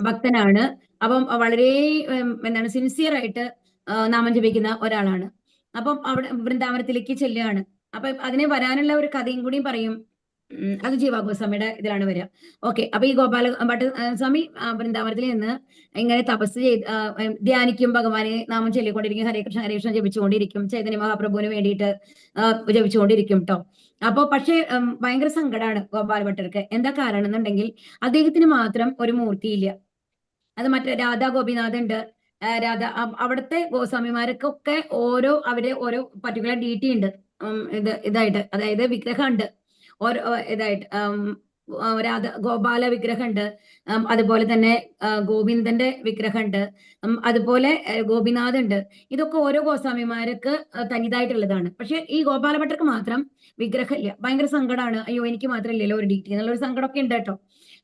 ഭക്തനാണ്. അപ്പം വളരെ എന്താണ് സിൻസിയർ ആയിട്ട് നാമം ജപിക്കുന്ന ഒരാളാണ്. അപ്പം അവിടെ വൃന്ദാവനത്തിലേക്ക് ചെല്ലുകയാണ്. അപ്പൊ അതിനെ വരാനുള്ള ഒരു കഥയും കൂടിയും പറയും. അത് ജീവാഗോസ്വാമിയുടെ ഇതിലാണ് വരിക. ഓക്കെ, അപ്പൊ ഈ ഗോപാല ഭട്ട സ്വാമി വൃന്ദാവനത്തിൽ നിന്ന് ഇങ്ങനെ തപസ് ചെയ്ത് ധ്യാനിക്കും, ഭഗവാനെ നാമം ചൊല്ലിക്കൊണ്ടിരിക്കും, ഹരേ കൃഷ്ണ ഹരേ കൃഷ്ണ ജപിച്ചുകൊണ്ടിരിക്കും, ചൈതന്യ മഹാപ്രഭുവിന് വേണ്ടിയിട്ട് ജപിച്ചുകൊണ്ടിരിക്കും കേട്ടോ. അപ്പൊ പക്ഷേ ഭയങ്കര സങ്കടമാണ് ഗോപാല ഭട്ടർക്ക്. എന്താ കാരണം എന്നുണ്ടെങ്കിൽ അദ്ദേഹത്തിന് മാത്രം ഒരു മൂർത്തിയില്ല. അത് മറ്റേ രാധാ ഗോപിനാഥ് ഉണ്ട്. രാധ അവിടുത്തെ ഗോസ്വാമിമാർക്കൊക്കെ അവരുടെ ഓരോ പർട്ടിക്കുലർ ഡ്യൂട്ടി ഉണ്ട്. ഇതായിട്ട്, അതായത് വിഗ്രഹം ഉണ്ട് ഓരോ ഇതായിട്ട്. രാധ ഗോപാല വിഗ്രഹമുണ്ട്, അതുപോലെ തന്നെ ഗോവിന്ദന്റെ വിഗ്രഹമുണ്ട്, അതുപോലെ ഗോപിനാഥ് ഉണ്ട്. ഇതൊക്കെ ഓരോ ഗോസ്വാമിമാർക്ക് തനിതായിട്ടുള്ളതാണ്. പക്ഷെ ഈ ഗോപാലഭട്ടർക്ക് മാത്രം വിഗ്രഹമില്ല. ഭയങ്കര സങ്കടമാണ്. അയ്യോ, എനിക്ക് മാത്രമില്ലല്ലോ ഒരു ഡ്യൂട്ടി എന്നുള്ളൊരു സങ്കടമൊക്കെ ഉണ്ട് കേട്ടോ.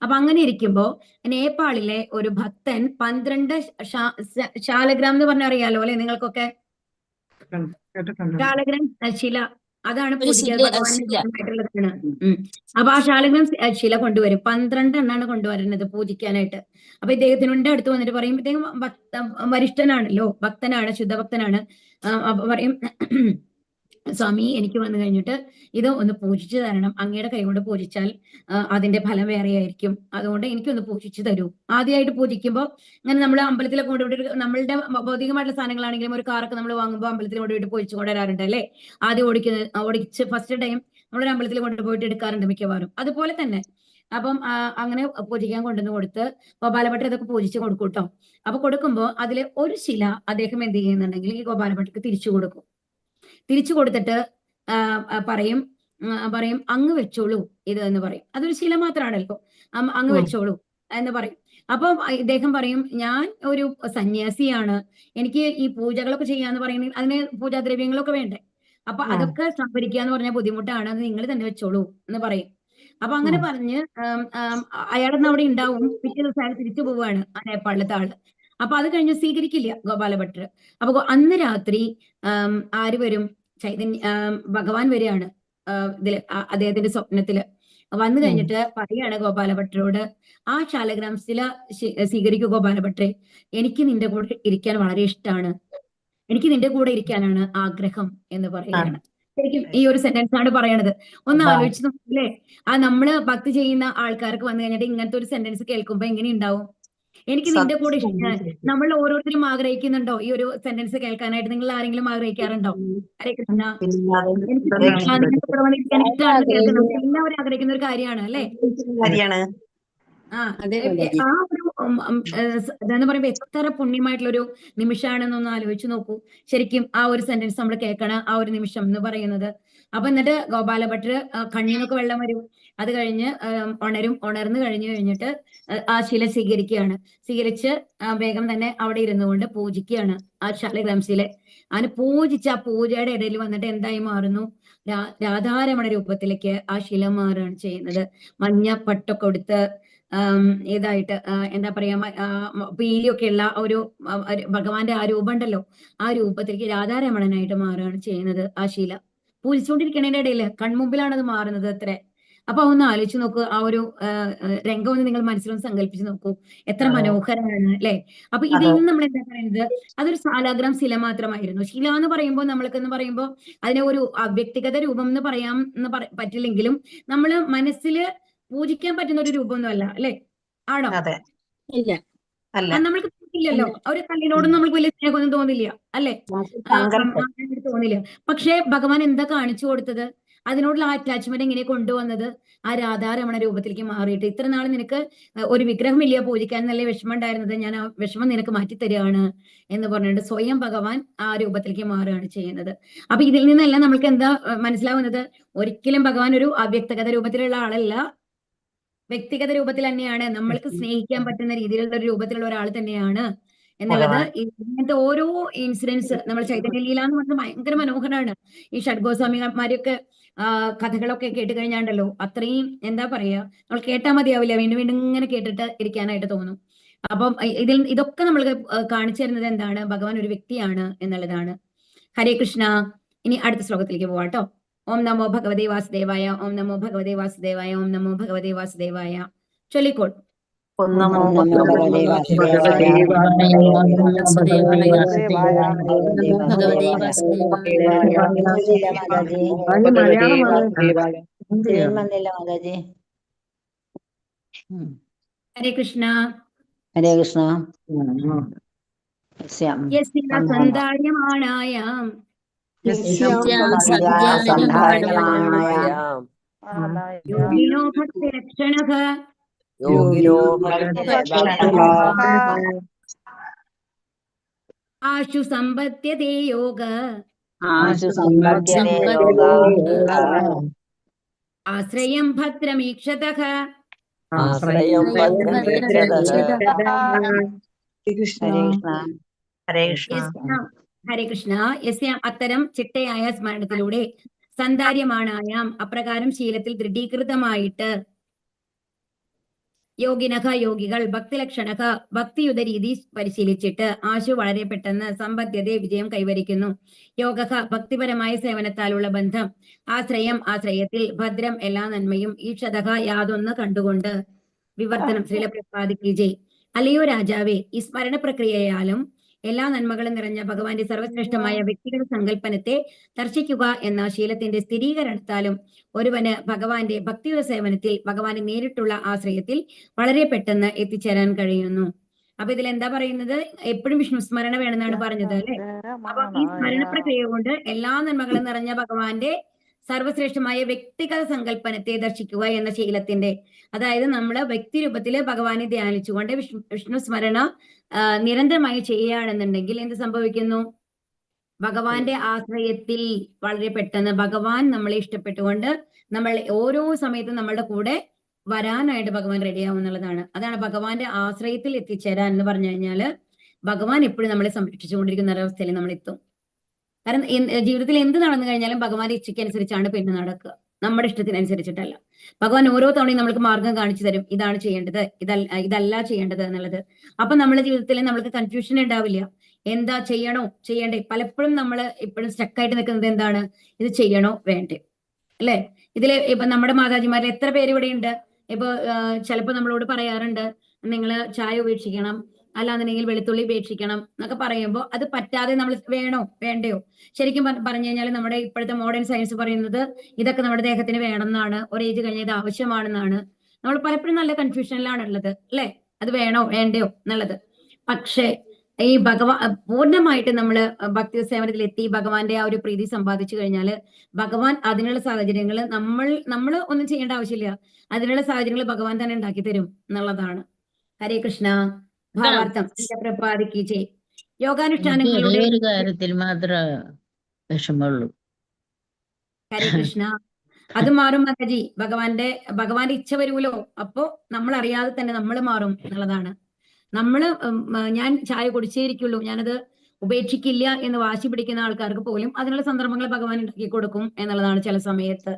അപ്പൊ അങ്ങനെ ഇരിക്കുമ്പോ നേപ്പാളിലെ ഒരു ഭക്തൻ 12 ശാലഗ്രാം എന്ന് പറഞ്ഞാൽ അറിയാലോ അല്ലെ നിങ്ങൾക്കൊക്കെ? ശാലഗ്രാം ശില, അതാണ് പൂജിക്കാൻ ഭഗവാനായിട്ടുള്ളതാണ്. അപ്പൊ ആ ശാലഗ്രാം ശില കൊണ്ടുവരും. 12 എണ്ണാണ് കൊണ്ടുവരുന്നത് പൂജിക്കാനായിട്ട്. അപ്പൊ ഇദ്ദേഹത്തിനുണ്ട് അടുത്ത് വന്നിട്ട് പറയും, ഇദ്ദേഹം വരിഷ്ഠനാണല്ലോ, ഭക്തനാണ്, ശുദ്ധഭക്തനാണ്. അപ്പൊ പറയും, സ്വാമി എനിക്ക് വന്നു കഴിഞ്ഞിട്ട് ഇത് ഒന്ന് പൂജിച്ചു തരണം, അങ്ങയുടെ കൈകൊണ്ട് പൂജിച്ചാൽ അതിന്റെ ഫലം വേറെയായിരിക്കും, അതുകൊണ്ട് എനിക്കൊന്ന് പൂജിച്ചു തരൂ. ആദ്യമായിട്ട് പൂജിക്കുമ്പോൾ ഇങ്ങനെ നമ്മൾ അമ്പലത്തിലൊക്കെ കൊണ്ടുപോയിട്ട്, നമ്മളുടെ ഭൗതികമായിട്ടുള്ള സാധനങ്ങളാണെങ്കിലും ഒരു കാറൊക്കെ നമ്മൾ വാങ്ങുമ്പോൾ അമ്പലത്തിൽ കൊണ്ടുപോയിട്ട് പൂജിച്ചു കൊണ്ടുവരാറുണ്ട് അല്ലേ? ആദ്യം ഓടിച്ച് ഫസ്റ്റ് ടൈം നമ്മളൊരു അമ്പലത്തിൽ കൊണ്ടുപോയിട്ട് എടുക്കാറുണ്ട് മിക്കവാറും. അതുപോലെ തന്നെ അപ്പം അങ്ങനെ പൂജിക്കാൻ കൊണ്ടുവന്ന് കൊടുത്ത് ഗോപാലഭട്ടർ ഇതൊക്കെ പൂജിച്ച് കൊടുക്കും കേട്ടോ. അപ്പൊ കൊടുക്കുമ്പോൾ അതിൽ ഒരു ശില അദ്ദേഹം എന്ത് ചെയ്യുന്നുണ്ടെങ്കിൽ ഈ ഗോപാലഭട്ടർക്ക് തിരിച്ചു കൊടുക്കും. തിരിച്ചു കൊടുത്തിട്ട് പറയും അങ്ങ് വെച്ചോളൂ ഇത് എന്ന് പറയും. അതൊരു ശില മാത്രമാണല്ലോ, അങ്ങ് വെച്ചോളൂ എന്ന് പറയും. അപ്പൊ ഇദ്ദേഹം പറയും, ഞാൻ ഒരു സന്യാസിയാണ്, എനിക്ക് ഈ പൂജകളൊക്കെ ചെയ്യാന്ന് പറയുന്നത് അതിന് പൂജാദ്രവ്യങ്ങളൊക്കെ വേണ്ടേ, അപ്പൊ അതൊക്കെ സംഭരിക്കുക എന്ന് പറഞ്ഞാൽ ബുദ്ധിമുട്ടാണ്, അത് നിങ്ങൾ തന്നെ വെച്ചോളൂ എന്ന് പറയും. അപ്പൊ അങ്ങനെ പറഞ്ഞ് അയാളെന്ന് അവിടെ ഉണ്ടാവും. പിറ്റേ ദിവസം അയാൾ തിരിച്ചു പോവുകയാണ് ആ നേപ്പാളിലത്തെ ആള്. അപ്പൊ അത് കഴിഞ്ഞ് സ്വീകരിക്കില്ല ഗോപാലഭട്ടർ. അപ്പൊ അന്ന് രാത്രി ആര് വരും? ഭഗവാൻ വരികയാണ് ഇതില് അദ്ദേഹത്തിന്റെ സ്വപ്നത്തില്. വന്നു കഴിഞ്ഞിട്ട് പറയാണ് ഗോപാലഭട്ടരോട്, ആ ശാലഗ്രാം ശില സ്വീകരിക്കൂ ഗോപാലഭട്ടരെ, എനിക്ക് നിന്റെ കൂടെ ഇരിക്കാൻ വളരെ ഇഷ്ടമാണ്, എനിക്ക് നിന്റെ കൂടെ ഇരിക്കാനാണ് ആഗ്രഹം എന്ന് പറയുകയാണ്. ശരിക്കും ഈ ഒരു സെന്റൻസ് ആണ് പറയണത്. ഒന്ന് ആലോചിച്ച് നോക്കില്ലേ, നമ്മള് ഭക്തി ചെയ്യുന്ന ആൾക്കാർക്ക് വന്നു കഴിഞ്ഞിട്ട് ഇങ്ങനത്തെ ഒരു സെന്റൻസ് കേൾക്കുമ്പോ എങ്ങനെ ഉണ്ടാവും? എനിക്ക് നിന്റെ കൂടെ ഇഷ്ടമാണ്. നമ്മൾ ഓരോരുത്തരും ആഗ്രഹിക്കുന്നുണ്ടോ ഈ ഒരു സെന്റൻസ് കേൾക്കാനായിട്ട്? നിങ്ങൾ ആരെങ്കിലും ആഗ്രഹിക്കാറുണ്ടോ? ഹരേ കൃഷ്ണ, എനിക്ക് നിന്റെ കൂടെ വന്നിരിക്കാൻ ഇഷ്ടമാണെന്ന് കേൾക്കുന്നത് എല്ലാവരും ആഗ്രഹിക്കുന്ന ഒരു കാര്യമാണ് അല്ലെ? ആ ഒരു എന്താന്ന് പറയുമ്പോ എത്ര പുണ്യമായിട്ടുള്ളൊരു നിമിഷമാണെന്നൊന്ന് ആലോചിച്ച് നോക്കൂ. ശരിക്കും ആ ഒരു സെന്റൻസ് നമ്മൾ കേൾക്കണ ആ ഒരു നിമിഷം എന്ന് പറയുന്നത്. അപ്പൊ എന്നിട്ട് ഗോപാലഭട്ടർ കണ്ണീന്നൊക്കെ വെള്ളം വരും. അത് കഴിഞ്ഞ് ഉണർന്നു കഴിഞ്ഞിട്ട് ആ ശില സ്വീകരിച്ച് വേഗം തന്നെ അവിടെ ഇരുന്നു കൊണ്ട് പൂജിക്കുകയാണ് ആ ശാലഗ്രാം ശില. അങ്ങനെ പൂജിച്ച് ആ പൂജയുടെ ഇടയിൽ വന്നിട്ട് എന്തായി മാറുന്നു? രാധാരമണ രൂപത്തിലേക്ക് ആ ശില മാറുകയാണ് ചെയ്യുന്നത്. മഞ്ഞ പട്ടൊക്കെ കൊടുത്ത് ഇതായിട്ട് എന്താ പറയാ, പീലിയൊക്കെ ഉള്ള ഒരു ഭഗവാന്റെ ആ രൂപം ഉണ്ടല്ലോ, ആ രൂപത്തിലേക്ക് രാധാരമണനായിട്ട് മാറുകയാണ് ചെയ്യുന്നത് ആ ശില. പൂജിച്ചുകൊണ്ടിരിക്കണതിന്റെ ഇടയിൽ കൺമുമ്പിലാണ് അത് മാറുന്നത് അത്രേ. അപ്പൊ ഒന്ന് ആലോചിച്ച് നോക്കൂ, ആ ഒരു രംഗം ഒന്ന് നിങ്ങൾ മനസ്സിലൊന്ന് സങ്കല്പിച്ച് നോക്കൂ, എത്ര മനോഹരമാണ് അല്ലെ? അപ്പൊ ഇതിൽ നിന്ന് നമ്മൾ എന്താ പറയുന്നത്, അതൊരു ശാലഗ്രാം ശില മാത്രമായിരുന്നു. ശില എന്ന് പറയുമ്പോൾ നമ്മൾക്കെന്ന് പറയുമ്പോൾ അതിനെ ഒരു വ്യക്തിഗത രൂപം എന്ന് പറയാം പറ്റില്ലെങ്കിലും നമ്മള് മനസ്സില് പൂജിക്കാൻ പറ്റുന്ന ഒരു രൂപമൊന്നും അല്ല അല്ലെ? ആണോ? ഇല്ല, നമ്മൾക്ക് ഇല്ലല്ലോ. ഒരു കല്ലിനോടൊന്നും നമ്മൾക്ക് വലിയ സ്നേഹമൊന്നും തോന്നില്ല അല്ലെ? തോന്നില്ല. പക്ഷെ ഭഗവാൻ എന്താ കാണിച്ചു കൊടുത്തത്? അതിനോടുള്ള ആ അറ്റാച്ച്മെന്റ് എങ്ങനെ കൊണ്ടുവന്നത്? ആ രാധാരമണ രൂപത്തിലേക്ക് മാറിയിട്ട്, ഇത്ര നാൾ നിനക്ക് ഒരു വിഗ്രഹമില്ല പൂജിക്കാൻ നല്ല വിഷമം ഉണ്ടായിരുന്നത്, ഞാൻ ആ വിഷമം നിനക്ക് മാറ്റി തരികയാണ് എന്ന് പറഞ്ഞിട്ട് സ്വയം ഭഗവാൻ ആ രൂപത്തിലേക്ക് മാറുകയാണ് ചെയ്യുന്നത്. അപ്പൊ ഇതിൽ നിന്നെല്ലാം നമ്മൾക്ക് എന്താ മനസ്സിലാവുന്നത്? ഒരിക്കലും ഭഗവാൻ ഒരു അവ്യക്തഗത രൂപത്തിലുള്ള ആളല്ല, വ്യക്തിഗത രൂപത്തിൽ തന്നെയാണ്, നമ്മൾക്ക് സ്നേഹിക്കാൻ പറ്റുന്ന രീതിയിലുള്ള ഒരു രൂപത്തിലുള്ള ഒരാൾ തന്നെയാണ് എന്നുള്ളത്. ഇങ്ങനത്തെ ഓരോ ഇൻസിഡൻസ് നമ്മൾ ചൈതന്യലീല എന്ന് പറഞ്ഞാൽ ഭയങ്കര മനോഹരമാണ്. ഈ ഷഡ്ഗോസ്വാമിമാരൊക്കെ കഥകളൊക്കെ കേട്ട് കഴിഞ്ഞാണ്ടല്ലോ, അത്രയും എന്താ പറയാ, നമ്മൾ കേട്ടാൽ മതിയാവില്ല, വീണ്ടും വീണ്ടും ഇങ്ങനെ കേട്ടിട്ട് ഇരിക്കാനായിട്ട് തോന്നും. അപ്പം ഇതൊക്കെ നമ്മൾ കാണിച്ചു തരുന്നത് എന്താണ്? ഭഗവാൻ ഒരു വ്യക്തിയാണ് എന്നുള്ളതാണ്. ഹരേ കൃഷ്ണ. ഇനി അടുത്ത ശ്ലോകത്തിലേക്ക് പോവാട്ടോ. ഓം നമോ ഭഗവതേ വാസുദേവായ, ഓം നമോ ഭഗവതേ വാസുദേവായ, ഓം നമോ ഭഗവതേ വാസുദേവായ. ചൊല്ലിക്കോൾ. നമോ ഭഗവതേ വാസുദേവായ ഭഗവതേ വാസുദേവായ മാതാജി മലയാളമാണ് ചെയ്യുന്നില്ല മാതാജി. ഹരേ കൃഷ്ണ. ഹരേ കൃഷ്ണ. യസ്യ സന്ധാര്യമാണായാം യോഗിനോ ഭക്തിരക്ഷണഃ ആശു സമ്പദ്യതേ യോഗ ആശ്രയം ഭദ്രമീക്ഷതഃ. ഹരേ കൃഷ്ണ. യസ്യാം അത്തരം ചിട്ടയായ സ്മരണത്തിലൂടെ സന്ധാര്യമാണായാം അപ്രകാരം ശീലത്തിൽ ദൃഢീകൃതമായിട്ട് യോഗിനക യോഗികൾ ഭക്തിലക്ഷണക ഭക്തിയുത രീതി പരിശീലിച്ചിട്ട് ആശു വളരെ പെട്ടെന്ന് സമ്പദ്യത വിജയം കൈവരിക്കുന്നു. യോഗ ഭക്തിപരമായ സേവനത്താലുള്ള ബന്ധം ആശ്രയം ആശ്രയത്തിൽ ഭദ്രം എല്ലാ നന്മയും ഈക്ഷതക യാതൊന്ന് കണ്ടുകൊണ്ട്. വിവർത്തനം ശ്രീല പ്രസാദിക്ക് അല്ലയോ രാജാവേ, ഈ സ്മരണ പ്രക്രിയയാലും എല്ലാ നന്മകളും നിറഞ്ഞ ഭഗവാന്റെ സർവശ്രേഷ്ഠമായ വ്യക്തിഗത സങ്കല്പനത്തെ ദർശിക്കുക എന്ന ശീലത്തിന്റെ സ്ഥിരീകരണത്താലും ഒരുവന് ഭഗവാന്റെ ഭക്തിയുടെ സേവനത്തിൽ ഭഗവാന്റെ നേരിട്ടുള്ള ആശ്രയത്തിൽ വളരെ പെട്ടെന്ന് എത്തിച്ചേരാൻ കഴിയുന്നു. അപ്പൊ ഇതിൽ എന്താ പറയുന്നത്? എപ്പോഴും വിഷ്ണു സ്മരണ വേണമെന്നാണ് പറഞ്ഞത് അല്ലെ. അപ്പൊ ഈ സ്മരണ പ്രക്രിയ കൊണ്ട് എല്ലാ നന്മകളും നിറഞ്ഞ ഭഗവാന്റെ സർവശ്രേഷ്ഠമായ വ്യക്തിഗത സങ്കല്പനത്തെ ദർശിക്കുക എന്ന ശീലത്തിന്റെ, അതായത് നമ്മൾ വ്യക്തി രൂപത്തില് ഭഗവാനെ ധ്യാനിച്ചുകൊണ്ട് വിഷ്ണു സ്മരണ നിരന്തരമായി ചെയ്യുകയാണെന്നുണ്ടെങ്കിൽ എന്ത് സംഭവിക്കുന്നു? ഭഗവാന്റെ ആശ്രയത്തിൽ വളരെ പെട്ടെന്ന് ഭഗവാൻ നമ്മളെ ഇഷ്ടപ്പെട്ടുകൊണ്ട് നമ്മൾ ഓരോ സമയത്തും നമ്മളുടെ കൂടെ വരാനായിട്ട് ഭഗവാൻ റെഡിയാവും എന്നുള്ളതാണ്. അതാണ് ഭഗവാന്റെ ആശ്രയത്തിൽ എത്തിച്ചേരാൻ എന്ന് പറഞ്ഞു കഴിഞ്ഞാല് ഭഗവാൻ എപ്പോഴും നമ്മളെ സംരക്ഷിച്ചുകൊണ്ടിരിക്കുന്ന ഒരവസ്ഥയിൽ നമ്മൾ എത്തും. കാരണം ജീവിതത്തിൽ എന്ത് നടന്നു കഴിഞ്ഞാലും ഭഗവാന്റെ ഇച്ഛയ്ക്ക് അനുസരിച്ചാണ് പിന്നെ നടക്കുക, നമ്മുടെ ഇഷ്ടത്തിനനുസരിച്ചിട്ടല്ല. ഭഗവാൻ ഓരോ തവണയും നമ്മൾക്ക് മാർഗം കാണിച്ചു തരും, ഇതാണ് ചെയ്യേണ്ടത്, ഇതല്ല ചെയ്യേണ്ടത് എന്നുള്ളത്. അപ്പൊ നമ്മുടെ ജീവിതത്തിൽ നമ്മൾക്ക് കൺഫ്യൂഷൻ ഉണ്ടാവില്ല, എന്താ ചെയ്യണോ ചെയ്യണ്ടേ. പലപ്പോഴും നമ്മൾ ഇപ്പോഴും സ്റ്റക്കായിട്ട് നിൽക്കുന്നത് എന്താണ്, ഇത് ചെയ്യണോ വേണ്ടേ അല്ലെ. ഇതില് ഇപ്പൊ നമ്മുടെ മാതാജിമാരിൽ എത്ര പേര് ഇവിടെ ഉണ്ട്. ഇപ്പൊ ചിലപ്പോ നമ്മളോട് പറയാറുണ്ട്, നിങ്ങൾ ചായ ഉപേക്ഷിക്കണം, അല്ലാന്നുണ്ടെങ്കിൽ വെളുത്തുള്ളി ഉപേക്ഷിക്കണം എന്നൊക്കെ പറയുമ്പോൾ അത് പറ്റാതെ നമ്മൾ വേണോ വേണ്ടയോ. ശരിക്കും പറഞ്ഞു കഴിഞ്ഞാൽ നമ്മുടെ ഇപ്പോഴത്തെ മോഡേൺ സയൻസ് പറയുന്നത് ഇതൊക്കെ നമ്മുടെ ദേഹത്തിന് വേണമെന്നാണ്, ഒരു ഏജ് കഴിഞ്ഞ ഇത് ആവശ്യമാണെന്നാണ്. നമ്മൾ പലപ്പോഴും നല്ല കൺഫ്യൂഷനിലാണ് ഉള്ളത് അല്ലെ, അത് വേണോ വേണ്ടയോ എന്നുള്ളത്. പക്ഷേ ഈ പൂർണ്ണമായിട്ട് നമ്മൾ ഭക്തി സേവനത്തിൽ എത്തി ഭഗവാന്റെ ആ ഒരു പ്രീതി സമ്പാദിച്ചു കഴിഞ്ഞാൽ ഭഗവാൻ അതിനുള്ള സാഹചര്യങ്ങൾ നമ്മൾ ഒന്നും ചെയ്യേണ്ട ആവശ്യമില്ല, അതിനുള്ള സാഹചര്യങ്ങൾ ഭഗവാൻ തന്നെ ഉണ്ടാക്കി തരും എന്നുള്ളതാണ്. ഹരേ കൃഷ്ണ. ഭാവാർത്ഥം പ്രപാദിക്ക് യോഗാനുഷ്ഠാനങ്ങളുടെ ഒരു കാര്യത്തിൽ മാത്രമേ വിഷമമുള്ളൂ. ഹരേ കൃഷ്ണ. അത് മാറും മാതാജി, ഭഗവാന്റെ ഇച്ഛ വരുമല്ലോ, അപ്പോ നമ്മൾ അറിയാതെ തന്നെ നമ്മൾ മാറും എന്നുള്ളതാണ്. ഞാൻ ചായ കുടിച്ചേരിക്കുള്ളൂ, ഞാനത് ഉപേക്ഷിക്കില്ല എന്ന് വാശി പിടിക്കുന്ന ആൾക്കാർക്ക് പോലും അതിനുള്ള സന്ദർഭങ്ങൾ ഭഗവാൻ ഉണ്ടാക്കി കൊടുക്കും എന്നുള്ളതാണ് ചില സമയത്ത്.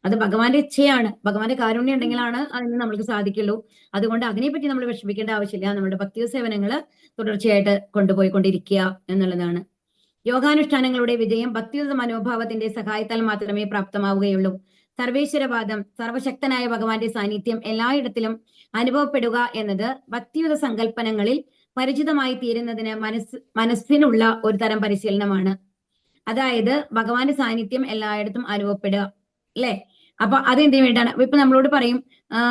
അത് ഭഗവാന്റെ ഇച്ഛയാണ്, ഭഗവാന്റെ കാരുണ്യം ഉണ്ടെങ്കിലാണ് അതിന് നമ്മൾക്ക് സാധിക്കുള്ളൂ. അതുകൊണ്ട് അതിനെപ്പറ്റി നമ്മൾ വിഷമിക്കേണ്ട ആവശ്യമില്ല. നമ്മുടെ ഭക്തി സേവനങ്ങൾ തുടർച്ചയായിട്ട് കൊണ്ടുപോയിക്കൊണ്ടിരിക്കുക എന്നുള്ളതാണ്. യോഗാനുഷ്ഠാനങ്ങളുടെ വിജയം ഭക്തിയുത മനോഭാവത്തിന്റെ സഹായത്താൽ മാത്രമേ പ്രാപ്തമാവുകയുള്ളൂ. സർവേശ്വരവാദം, സർവശക്തനായ ഭഗവാന്റെ സാന്നിധ്യം എല്ലായിടത്തിലും അനുഭവപ്പെടുക എന്നത് ഭക്തിയുത സങ്കല്പനങ്ങളിൽ പരിചിതമായി തീരുന്നതിന് മനസ്സിനുള്ള ഒരു തരം പരിശീലനമാണ്. അതായത് ഭഗവാന്റെ സാന്നിധ്യം എല്ലായിടത്തും അനുഭവപ്പെടുക അല്ലെ. അപ്പൊ അതെന്തിനു വേണ്ടിയാണ്? ഇപ്പൊ നമ്മളോട് പറയും,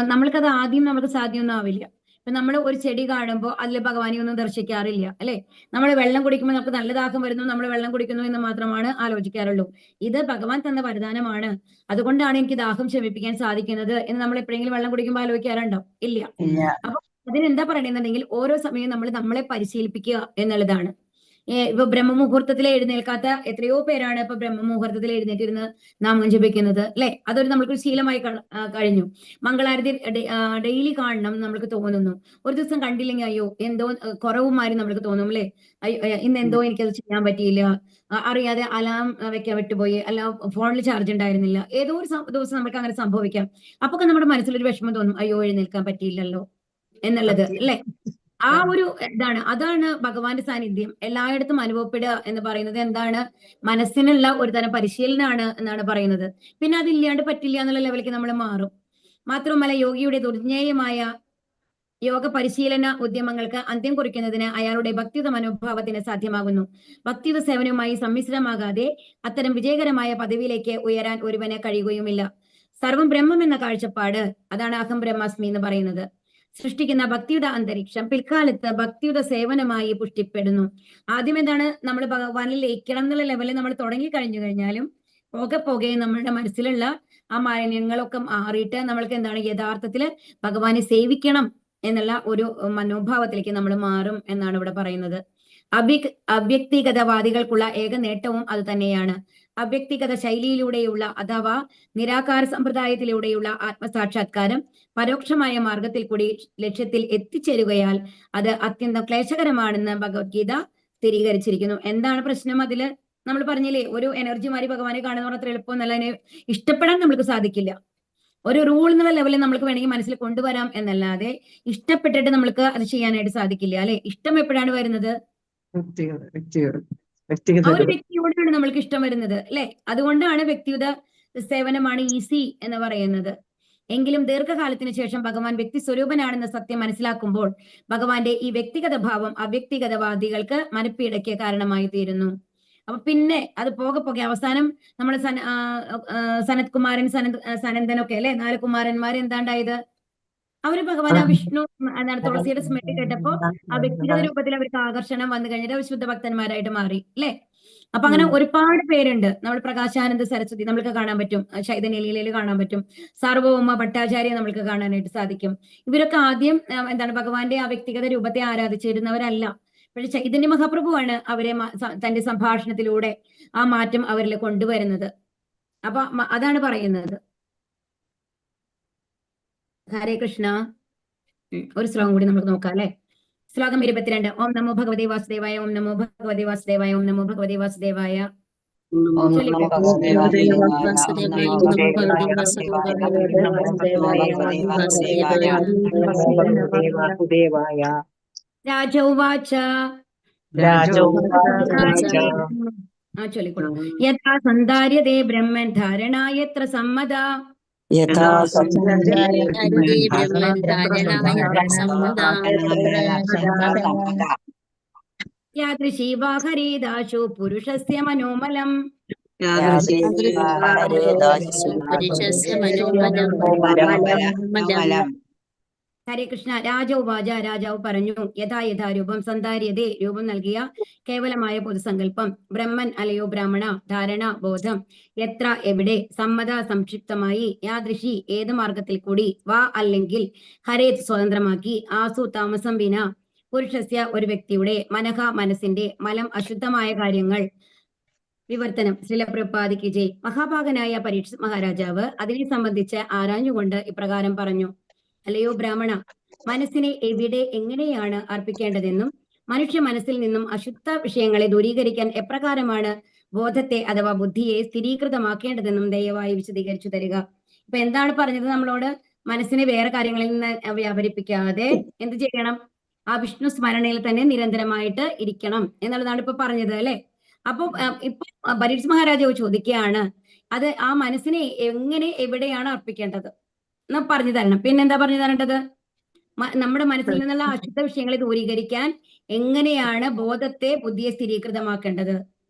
നമ്മൾക്കത് ആദ്യം നമുക്ക് സാധ്യമൊന്നും ആവില്ല. ഇപ്പൊ നമ്മൾ ഒരു ചെടി കാണുമ്പോൾ അതിൽ ഭഗവാനെ ഒന്നും ദർശിക്കാറില്ല അല്ലെ. നമ്മൾ വെള്ളം കുടിക്കുമ്പോൾ നമുക്ക് നല്ല ദാഹം വരുന്നു, നമ്മൾ വെള്ളം കുടിക്കുന്നു എന്ന് മാത്രമാണ് ആലോചിക്കാറുള്ളൂ. ഇത് ഭഗവാൻ തന്ന വരദാനമാണ്, അതുകൊണ്ടാണ് എനിക്ക് ദാഹം ശമിപ്പിക്കാൻ സാധിക്കുന്നത് എന്ന് നമ്മൾ എപ്പോഴെങ്കിലും വെള്ളം കുടിക്കുമ്പോൾ ആലോചിക്കാറുണ്ടോ? ഇല്ല. അപ്പൊ അതിനെന്താ പറയണെന്നുണ്ടെങ്കിൽ ഓരോ സമയവും നമ്മളെ പരിശീലിപ്പിക്കുക എന്നുള്ളതാണ്. ഇപ്പൊ ബ്രഹ്മമുഹൂർത്തത്തിൽ എഴുന്നേൽക്കാത്ത എത്രയോ പേരാണ് ഇപ്പൊ ബ്രഹ്മമുഹൂർത്തത്തിൽ എഴുന്നേറ്റിരുന്ന് നാമം ജപിക്കുന്നത് അല്ലെ. അതൊരു നമ്മൾക്ക് ശീലമായി കഴിഞ്ഞു. മംഗളാരതി ഡെയിലി കാണണം നമ്മൾക്ക് തോന്നുന്നു. ഒരു ദിവസം കണ്ടില്ലെങ്കിൽ അയ്യോ എന്തോ കുറവുമാരി നമ്മൾക്ക് തോന്നും അല്ലെ. ഇന്ന് എന്തോ എനിക്കത് ചെയ്യാൻ പറ്റിയില്ല, അറിയാതെ അലാം വെക്കാൻ വിട്ടുപോയി, അല്ല ഫോണിൽ ചാർജ് ഉണ്ടായിരുന്നില്ല, ഏതോ ഒരു ദിവസം നമുക്ക് അങ്ങനെ സംഭവിക്കാം. അപ്പൊ നമ്മുടെ മനസ്സിലൊരു വിഷമം തോന്നും, അയ്യോ എഴുന്നേൽക്കാൻ പറ്റിയില്ലല്ലോ എന്നുള്ളത് അല്ലെ. ആ ഒരു അതാണ് ഭഗവാന്റെ സാന്നിധ്യം എല്ലായിടത്തും അനുഭവപ്പെടുക എന്ന് പറയുന്നത്. എന്താണ്? മനസ്സിനുള്ള ഒരു തരം പരിശീലനമാണ് എന്നാണ് പറയുന്നത്. പിന്നെ അതില്ലാണ്ട് പറ്റില്ല എന്നുള്ള ലെവലിലേക്ക് നമ്മൾ മാറും. മാത്രമല്ല യോഗിയുടെ ദുർജ്ഞേയമായ യോഗ പരിശീലന ഉദ്യമങ്ങൾക്ക് അന്ത്യം കുറിക്കുന്നതിന് അയാളുടെ ഭക്തിയുത മനോഭാവത്തിന് സാധ്യമാകുന്നു. ഭക്തിയുത സേവനവുമായി സമ്മിശ്രമാകാതെ അത്തരം വിജയകരമായ പദവിയിലേക്ക് ഉയരാൻ ഒരുവന് കഴിയുകയുമില്ല. സർവം ബ്രഹ്മം എന്ന കാഴ്ചപ്പാട്, അതാണ് അഹം ബ്രഹ്മാസ്മി എന്ന് പറയുന്നത്, സൃഷ്ടിക്കുന്ന ഭക്തിയുടെ അന്തരീക്ഷം പിൽക്കാലത്ത് ഭക്തിയുടെ സേവനമായി പുഷ്ടിപ്പെടുന്നു. ആദ്യം എന്താണ്, നമ്മൾ ഭഗവാനിൽ ലയിക്കണം എന്നുള്ള ലെവലിൽ നമ്മൾ തുടങ്ങി കഴിഞ്ഞു കഴിഞ്ഞാലും പോകെ നമ്മളുടെ മനസ്സിലുള്ള ആ മാലിന്യങ്ങളൊക്കെ മാറിയിട്ട് നമ്മൾക്ക് എന്താണ് യഥാർത്ഥത്തിൽ ഭഗവാനെ സേവിക്കണം എന്നുള്ള ഒരു മനോഭാവത്തിലേക്ക് നമ്മൾ മാറും എന്നാണ് ഇവിടെ പറയുന്നത്. അവ്യക്തിഗതവാദികൾക്കുള്ള ഏക നേട്ടവും അത് തന്നെയാണ്. അവ്യക്തിഗത ശൈലിയിലൂടെയുള്ള അഥവാ നിരാകാര സമ്പ്രദായത്തിലൂടെയുള്ള ആത്മസാക്ഷാത്കാരം പരോക്ഷമായ മാർഗത്തിൽ കൂടി ലക്ഷ്യത്തിൽ എത്തിച്ചേരുകയാൽ അത് അത്യന്തം ക്ലേശകരമാണെന്ന് ഭഗവത്ഗീത സ്ഥിരീകരിച്ചിരിക്കുന്നു. എന്താണ് പ്രശ്നം? അതില് നമ്മൾ പറഞ്ഞില്ലേ, ഒരു എനർജി മാറി ഭഗവാനെ കാണുന്ന അത്ര എളുപ്പമൊന്നല്ല, അതിനെ ഇഷ്ടപ്പെടാൻ നമുക്ക് സാധിക്കില്ല. ഒരു റൂൾ എന്നുള്ള ലെവലിൽ നമുക്ക് വേണമെങ്കിൽ മനസ്സിൽ കൊണ്ടുവരാം എന്നല്ലാതെ ഇഷ്ടപ്പെട്ടിട്ട് നമുക്ക് അത് ചെയ്യാനായിട്ട് സാധിക്കില്ല അല്ലെ. ഇഷ്ടം എപ്പോഴാണ് വരുന്നത്? ആ ഒരു വ്യക്തിയോടാണ് നമ്മൾക്ക് ഇഷ്ടം വരുന്നത് അല്ലെ. അതുകൊണ്ടാണ് വ്യക്തിയുടെ സേവനമാണ് ഈസി എന്ന് പറയുന്നത്. എങ്കിലും ദീർഘകാലത്തിന് ശേഷം ഭഗവാൻ വ്യക്തി സ്വരൂപനാണെന്ന സത്യം മനസ്സിലാക്കുമ്പോൾ ഭഗവാന്റെ ഈ വ്യക്തിഗത ഭാവം അവ്യക്തിഗതവാദികൾക്ക് മനപ്പീടയ്ക്ക് കാരണമായി തീരുന്നു. അപ്പൊ പിന്നെ അത് പോകെ അവസാനം നമ്മൾ സനത് കുമാരൻ സനന്ദനൊക്കെ അല്ലെ, 4 കുമാരന്മാർ എന്താണ്ടായത്? അവര് ഭഗവാൻ ആ വിഷ്ണു എന്താണ് തുളസിയുടെ സ്മെല്ല് കേട്ടപ്പോ ആ വ്യക്തിഗത രൂപത്തിൽ അവർക്ക് ആകർഷണം വന്നു കഴിഞ്ഞിട്ട് അവർ ശുദ്ധ ഭക്തന്മാരായിട്ട് മാറി അല്ലെ. അപ്പൊ അങ്ങനെ ഒരുപാട് പേരുണ്ട്. നമ്മൾ പ്രകാശാനന്ദ സരസ്വതി നമ്മൾക്ക് കാണാൻ പറ്റും, ചൈതന്യലീലയിൽ കാണാൻ പറ്റും, സാർവഭൗമ ഭട്ടാചാര്യ നമ്മൾക്ക് കാണാനായിട്ട് സാധിക്കും. ഇവരൊക്കെ ആദ്യം എന്താണ് ഭഗവാന്റെ ആ വ്യക്തിഗത രൂപത്തെ ആരാധിച്ചിരുന്നവരല്ല. പക്ഷെ ചൈതന്യ മഹാപ്രഭുവാണ് അവരെ തന്റെ സംഭാഷണത്തിലൂടെ ആ മാറ്റം അവരിൽ കൊണ്ടുവരുന്നത്. അപ്പൊ അതാണ് പറയുന്നത്. ഹരേ കൃഷ്ണ. ഒരു ശ്ലോകം കൂടി നമുക്ക് നോക്കാം അല്ലെ. ശ്ലോകം 22. ഓം നമോ ഭഗവതേ വാസുദേവായ, ഓം നമോ ഭഗവതേ വാസുദേവായ, ഓം നമോ ഭഗവതേ വാസുദേവായ. രാജോവാച ചൊല്ലിക്കോളൂ. യഥാ സന്ധാര്യതേ ബ്രഹ്മൻ ധാരണായത്ര സമ്മതാ. യാദൃശീ വാ ഹരിദാശു പുരുഷസ്യ മനോമലം. ഹരേ കൃഷ്ണ. രാജോവാച, രാജാവ് പറഞ്ഞു. യഥാ രൂപം സന്ധാര്യതേ, രൂപം നൽകിയ കേവലമായ പൊതുസങ്കല്പം. ബ്രഹ്മൻ അലയോ ബ്രാഹ്മണ, ധാരണ ബോധം. എത്ര എവിടെ, സമ്മത സംക്ഷിപ്തമായി, യാദൃശി ഏത് മാർഗത്തിൽ കൂടി, വാ അല്ലെങ്കിൽ, ഹരേത് സ്വതന്ത്രമാക്കി, ആസു താമസം വിന, പുരുഷസ്യ ഒരു വ്യക്തിയുടെ, മനഃ മനസ്സിന്റെ, മലം അശുദ്ധമായ കാര്യങ്ങൾ. വിവർത്തനം. ശ്രീല പ്രഭുപാദിക്ക് ജയ്. മഹാഭാഗനായ പരീക്ഷിത് മഹാരാജാവ് അതിനെ സംബന്ധിച്ച് ആരാഞ്ഞുകൊണ്ട് ഇപ്രകാരം പറഞ്ഞു. അല്ലയോ ബ്രാഹ്മണ, മനസ്സിനെ എവിടെ എങ്ങനെയാണ് അർപ്പിക്കേണ്ടതെന്നും മനുഷ്യ മനസ്സിൽ നിന്നും അശുദ്ധ വിഷയങ്ങളെ ദൂരീകരിക്കാൻ എപ്രകാരമാണ് ബോധത്തെ അഥവാ ബുദ്ധിയെ സ്ഥിരീകൃതമാക്കേണ്ടതെന്നും ദയവായി വിശദീകരിച്ചു തരിക. ഇപ്പൊ എന്താണ് പറഞ്ഞത് നമ്മളോട്? മനസ്സിനെ വേറെ കാര്യങ്ങളിൽ നിന്ന് വ്യാപരിപ്പിക്കാതെ എന്ത് ചെയ്യണം? ആ വിഷ്ണു സ്മരണയിൽ തന്നെ നിരന്തരമായിട്ട് ഇരിക്കണം എന്നുള്ളതാണ് ഇപ്പൊ പറഞ്ഞത് അല്ലെ. അപ്പൊ ഇപ്പൊ പരീക്ഷിത് മഹാരാജാവ് ചോദിക്കുകയാണ്, അത് ആ മനസ്സിനെ എങ്ങനെ എവിടെയാണ് അർപ്പിക്കേണ്ടത് എന്ന് പറഞ്ഞു തരണം. പിന്നെന്താ പറഞ്ഞു തരേണ്ടത്? നമ്മുടെ മനസ്സിൽ നിന്നുള്ള അശുദ്ധ വിഷയങ്ങളെ ദൂരീകരിക്കാൻ എങ്ങനെയാണ് ബോധത്തെ ബുദ്ധിയെ സ്ഥിരീകൃതമാക്കേണ്ടത്.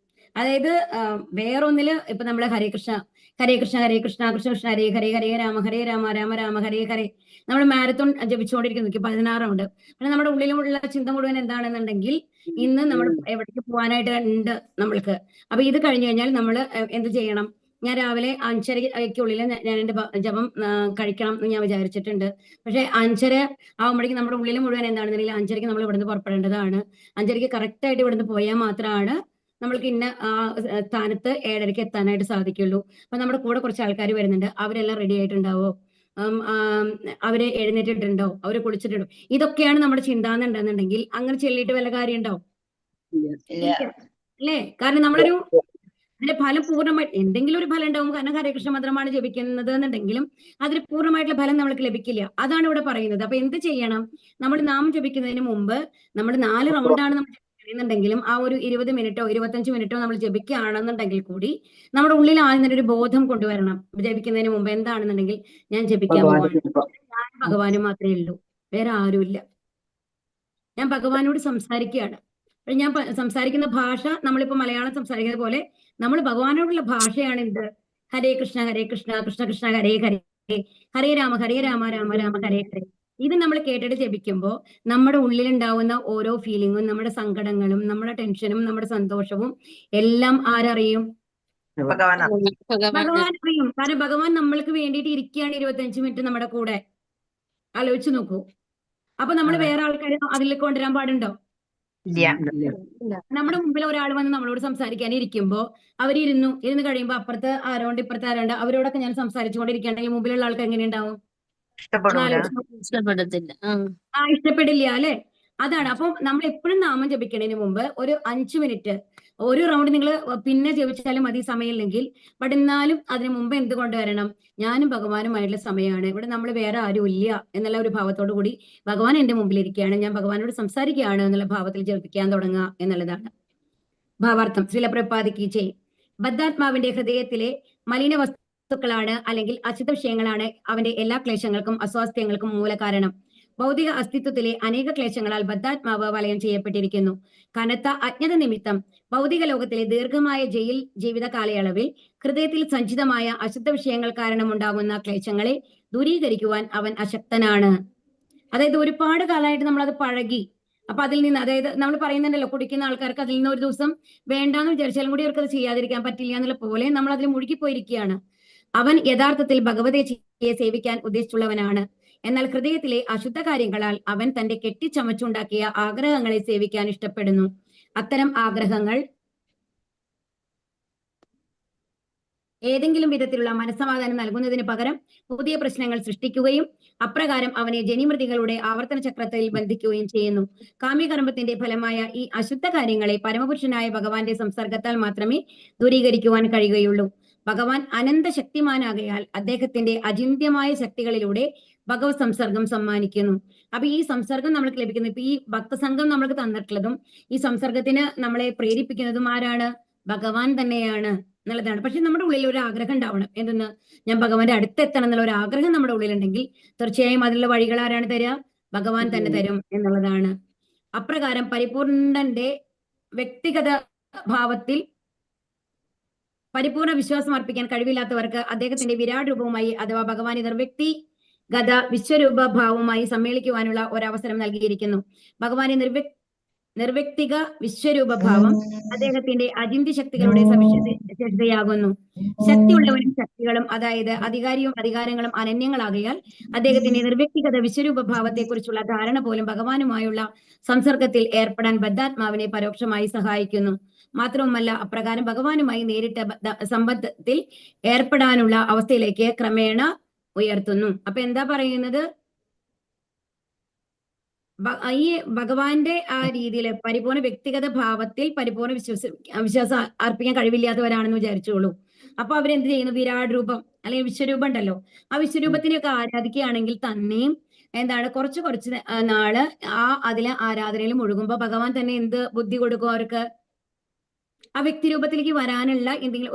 അതായത് വേറൊന്നില് ഇപ്പൊ നമ്മള് ഹരേ കൃഷ്ണ ഹരേ കൃഷ്ണ ഹരേ കൃഷ്ണ കൃഷ്ണ കൃഷ്ണ ഹരേ ഹരേ ഹരേ രാമ ഹരേ രാമ രാമ രാമ ഹരേ ഹരേ നമ്മൾ മാരത്തോൺ ജപിച്ചുകൊണ്ടിരിക്കുന്നു. 16 റൗണ്ട്. പക്ഷെ നമ്മുടെ ഉള്ളിലുള്ള ചിന്ത മുഴുവൻ എന്താണെന്നുണ്ടെങ്കിൽ ഇന്ന് നമ്മൾ എവിടേക്ക് പോകാനായിട്ട് ഉണ്ട് നമ്മൾക്ക്. അപ്പൊ ഇത് കഴിഞ്ഞു കഴിഞ്ഞാൽ നമ്മൾ എന്ത് ചെയ്യണം? ഞാൻ രാവിലെ 5:30-ക്കുള്ളിൽ ഞാൻ എന്റെ ജപം കഴിക്കണം എന്ന് ഞാൻ വിചാരിച്ചിട്ടുണ്ട്. പക്ഷെ 5:30 ആകുമ്പോഴേക്കും നമ്മുടെ ഉള്ളിൽ മുഴുവൻ എന്താണെന്നുണ്ടെങ്കിൽ 5:30-ക്ക് നമ്മൾ ഇവിടുന്ന് പുറപ്പെടേണ്ടതാണ്. 5:30-ക്ക് കറക്റ്റ് ആയിട്ട് ഇവിടുന്ന് പോയാൽ മാത്രമാണ് നമ്മൾക്ക് ഇന്ന സ്ഥാനത്ത് 7:30-ക്ക് എത്താനായിട്ട് സാധിക്കുള്ളൂ. അപ്പൊ നമ്മുടെ കൂടെ കുറച്ച് ആൾക്കാർ വരുന്നുണ്ട്. അവരെല്ലാം റെഡി ആയിട്ടുണ്ടാവോ? അവര് എഴുന്നേറ്റിട്ടുണ്ടോ? അവര് കുളിച്ചിട്ടുണ്ടോ? ഇതൊക്കെയാണ് നമ്മുടെ ചിന്ത എന്നുണ്ടെന്നുണ്ടെങ്കിൽ അങ്ങനെ ചെല്ലിയിട്ട് വല്ല കാര്യം ഉണ്ടോ? അല്ലേ? കാരണം നമ്മളൊരു അതിന്റെ ഫലം പൂർണ്ണമായിട്ട് എന്തെങ്കിലും ഒരു ഫലം ഉണ്ടാവും. കാരണം ഹരേകൃഷ്ണ മന്ത്രമാണ് ജപിക്കുന്നത് എന്നുണ്ടെങ്കിലും അതിന് പൂർണ്ണമായിട്ടുള്ള ഫലം നമ്മൾക്ക് ലഭിക്കില്ല. അതാണ് ഇവിടെ പറയുന്നത്. അപ്പൊ എന്ത് ചെയ്യണം? നമ്മൾ നാമം ജപിക്കുന്നതിന് മുമ്പ് നമ്മൾ 4 റൗണ്ടാണ് നമ്മൾ ജപിക്കുന്നുണ്ടെങ്കിലും ആ ഒരു 20 മിനിറ്റോ 25 മിനിറ്റോ നമ്മൾ ജപിക്കുകയാണെന്നുണ്ടെങ്കിൽ കൂടി നമ്മുടെ ഉള്ളിൽ ആദ്യം ഒരു ബോധം കൊണ്ടുവരണം. ജപിക്കുന്നതിന് മുമ്പ് എന്താണെന്നുണ്ടെങ്കിൽ ഞാൻ ജപിക്കാൻ പോവാണ്, ഞാൻ ഭഗവാനും മാത്രമേ ഉള്ളൂ. വേറെ ആരുമില്ല. ഞാൻ ഭഗവാനോട് സംസാരിക്കുകയാണ്. അപ്പോൾ ഞാൻ സംസാരിക്കുന്ന ഭാഷ നമ്മളിപ്പോൾ മലയാളം സംസാരിക്കുന്ന പോലെ നമ്മൾ ഭഗവാനോടുള്ള ഭാഷയാണ് എന്ത്? ഹരേ കൃഷ്ണ കൃഷ്ണ കൃഷ്ണ ഹരേ ഹരേ, ഹരേ രാമ രാമ രാമ ഹരേ ഹരേ. ഇത് നമ്മൾ കേട്ടിട്ട് ജപിക്കുമ്പോൾ നമ്മുടെ ഉള്ളിലുണ്ടാവുന്ന ഓരോ ഫീലിങ്ങും, നമ്മുടെ സങ്കടങ്ങളും, നമ്മുടെ ടെൻഷനും, നമ്മുടെ സന്തോഷവും എല്ലാം ആരറിയും? ഭഗവാൻ അറിയും. കാരണം ഭഗവാൻ നമ്മൾക്ക് വേണ്ടിയിട്ട് ഇരിക്കുകയാണ് 25 മിനിറ്റ് നമ്മുടെ കൂടെ. ആലോചിച്ച് നോക്കൂ. അപ്പൊ നമ്മൾ വേറെ ആൾക്കാരെ അതിലേക്ക് കൊണ്ടുവരാൻ പാടുണ്ടോ? നമ്മുടെ മുമ്പിൽ ഒരാൾ വന്ന് നമ്മളോട് സംസാരിക്കാൻ ഇരിക്കുമ്പോ ഇരുന്ന് കഴിയുമ്പോ അപ്പുറത്ത് ആരോണ്ട് ഇപ്പുറത്ത് ആരോണ്ട് അവരോടൊക്കെ ഞാൻ സംസാരിച്ചുകൊണ്ടിരിക്കുകയാണെങ്കിൽ മുമ്പിലുള്ള ആൾക്ക് എങ്ങനെയുണ്ടാവും? ഇഷ്ടപ്പെടത്തില്ല. ഇഷ്ടപ്പെടില്ല അല്ലെ? അതാണ്. അപ്പൊ നമ്മൾ എപ്പോഴും നാമം ജപിക്കുന്നതിന് മുമ്പ് ഒരു 5 മിനിറ്റ് ഒരു റൗണ്ട് നിങ്ങൾ പിന്നെ ജപിച്ചാലും മതി സമയമില്ലെങ്കിൽ. ബട്ട് എന്നാലും അതിനു മുമ്പ് എന്ത് കൊണ്ടുവരണം? ഞാനും ഭഗവാനുമായിട്ടുള്ള സമയമാണ്, ഇവിടെ നമ്മൾ വേറെ ആരും ഇല്ല എന്നുള്ള ഒരു ഭാവത്തോടു കൂടി ഭഗവാൻ എന്റെ മുമ്പിൽ ഇരിക്കുകയാണ്, ഞാൻ ഭഗവാനോട് സംസാരിക്കുകയാണ് എന്നുള്ള ഭാവത്തിൽ ജപിക്കാൻ തുടങ്ങുക എന്നുള്ളതാണ് ഭാവാർത്ഥം. ശ്രീല പ്രഭുപാദ് ചെയ്യും. ബദ്ധാത്മാവിന്റെ ഹൃദയത്തിലെ മലിന വസ്തുക്കളാണ് അല്ലെങ്കിൽ അശുദ്ധ വിഷയങ്ങളാണ് അവന്റെ എല്ലാ ക്ലേശങ്ങൾക്കും അസ്വാസ്ഥ്യങ്ങൾക്കും മൂലകാരണം. ഭൗതിക അസ്തിത്വത്തിലെ അനേക ക്ലേശങ്ങളാൽ ബദ്ധാത്മാവ് വലയം ചെയ്യപ്പെട്ടിരിക്കുന്നു. കനത്ത അജ്ഞത നിമിത്തം ഭൗതിക ലോകത്തിലെ ദീർഘമായ ജയിൽ ജീവിത കാലയളവിൽ ഹൃദയത്തിൽ സഞ്ചിതമായ അശുദ്ധ വിഷയങ്ങൾ കാരണമുണ്ടാകുന്ന ക്ലേശങ്ങളെ ദൂരീകരിക്കുവാൻ അവൻ അശക്തനാണ്. അതായത് ഒരുപാട് കാലമായിട്ട് നമ്മളത് പഴകി. അപ്പൊ അതിൽ നിന്ന്, അതായത് നമ്മൾ പറയുന്നുണ്ടല്ലോ, കുടിക്കുന്ന ആൾക്കാർക്ക് അതിൽ നിന്ന് ഒരു ദിവസം വേണ്ടാന്ന് വിചാരിച്ചാലും കൂടി അവർക്ക് അത് ചെയ്യാതിരിക്കാൻ പറ്റില്ല എന്നുള്ള പോലെ നമ്മൾ അതിൽ മുഴുകിപ്പോയിരിക്കുകയാണ്. അവൻ യഥാർത്ഥത്തിൽ ഭഗവതിയെ സേവിക്കാൻ ഉദ്ദേശിച്ചുള്ളവനാണ്. എന്നാൽ ഹൃദയത്തിലെ അശുദ്ധ കാര്യങ്ങളാൽ അവൻ തന്റെ കെട്ടിച്ചമച്ചുണ്ടാക്കിയ ആഗ്രഹങ്ങളെ സേവിക്കാൻ ഇഷ്ടപ്പെടുന്നു. അത്തരം ആഗ്രഹങ്ങൾ ഏതെങ്കിലും വിധത്തിലുള്ള മനസ്സമാധാനം നൽകുന്നതിന് പകരം പുതിയ പ്രശ്നങ്ങൾ സൃഷ്ടിക്കുകയും അപ്രകാരം അവനെ ജനിമൃതികളുടെ ആവർത്തന ചക്രത്തിൽ ബന്ധിക്കുകയും ചെയ്യുന്നു. കാമ്യകർമ്മത്തിന്റെ ഫലമായ ഈ അശുദ്ധ കാര്യങ്ങളെ പരമപുരുഷനായ ഭഗവാന്റെ സംസർഗത്താൽ മാത്രമേ ദൂരീകരിക്കുവാൻ കഴിയുകയുള്ളൂ. ഭഗവാൻ അനന്ത ശക്തിമാനാകയാൽ അദ്ദേഹത്തിന്റെ അചിന്ത്യമായ ശക്തികളിലൂടെ ഭഗവത് സംസർഗം സമ്മാനിക്കുന്നു. അപ്പൊ ഈ സംസർഗം നമ്മൾക്ക് ലഭിക്കുന്നു. ഇപ്പൊ ഈ ഭക്തസംഘം നമ്മൾക്ക് തന്നിട്ടുള്ളതും ഈ സംസർഗത്തിന് നമ്മളെ പ്രേരിപ്പിക്കുന്നതും ആരാണ്? ഭഗവാൻ തന്നെയാണ് എന്നുള്ളതാണ്. പക്ഷെ നമ്മുടെ ഉള്ളിൽ ഒരു ആഗ്രഹം ഉണ്ടാവണം. എന്തെന്ന്? ഞാൻ ഭഗവാന്റെ അടുത്തെത്തണം എന്നുള്ള ഒരു ആഗ്രഹം നമ്മുടെ ഉള്ളിലുണ്ടെങ്കിൽ തീർച്ചയായും അതിനുള്ള വഴികൾ ആരാണ് തരിക? ഭഗവാൻ തന്നെ തരും എന്നുള്ളതാണ്. അപ്രകാരം പരിപൂർണന്റെ വ്യക്തിഗത ഭാവത്തിൽ പരിപൂർണ വിശ്വാസം അർപ്പിക്കാൻ കഴിവില്ലാത്തവർക്ക് അദ്ദേഹത്തിന്റെ വിരാട് രൂപവുമായി അഥവാ ഭഗവാനെ നിർവ്യക്തിഗത വിശ്വരൂപ ഭാവവുമായി സമ്മേളിക്കുവാനുള്ള ഒരവസരം നൽകിയിരിക്കുന്നു. ഭഗവാനെ നിർവ്യക്തിക വിശ്വരൂപ ഭാവം അദ്ദേഹത്തിന്റെ അചിന്ത്യ ശക്തികളുടെ സവിശേഷതയാകുന്നു. ശക്തിയുള്ളവനും ശക്തികളും, അതായത് അധികാരിയും അധികാരങ്ങളും അനന്യങ്ങളാകയാൽ അദ്ദേഹത്തിന്റെ നിർവ്യക്തിഗത വിശ്വരൂപ ഭാവത്തെ കുറിച്ചുള്ള ധാരണ പോലും ഭഗവാനുമായുള്ള സംസർഗത്തിൽ ഏർപ്പെടാൻ ബദ്ധാത്മാവിനെ പരോക്ഷമായി സഹായിക്കുന്നു. മാത്രവുമല്ല, അപ്രകാരം ഭഗവാനുമായി നേരിട്ട സംബന്ധത്തിൽ ഏർപ്പെടാനുള്ള അവസ്ഥയിലേക്ക് ക്രമേണ ഉയർത്തുന്നു. അപ്പൊ എന്താ പറയുന്നത്? ഈ ഭഗവാന്റെ ആ രീതിയിൽ പരിപൂർണ വ്യക്തിഗത ഭാവത്തിൽ പരിപൂർണ വിശ്വാസം അർപ്പിക്കാൻ കഴിവില്ലാത്തവരാണെന്ന് വിചാരിച്ചോളൂ. അപ്പൊ അവരെന്ത് ചെയ്യുന്നു? വിരാട് രൂപം അല്ലെങ്കിൽ വിശ്വരൂപം ഉണ്ടല്ലോ, ആ വിശ്വരൂപത്തിനെയൊക്കെ ആരാധിക്കുകയാണെങ്കിൽ തന്നെയും എന്താണ്, കുറച്ച് നാള് അതിലെ ആരാധനയിൽ മുഴുകുമ്പോ ഭഗവാൻ തന്നെ എന്ത് ബുദ്ധി കൊടുക്കും അവർക്ക്? ആ വ്യക്തി രൂപത്തിലേക്ക് വരാനുള്ള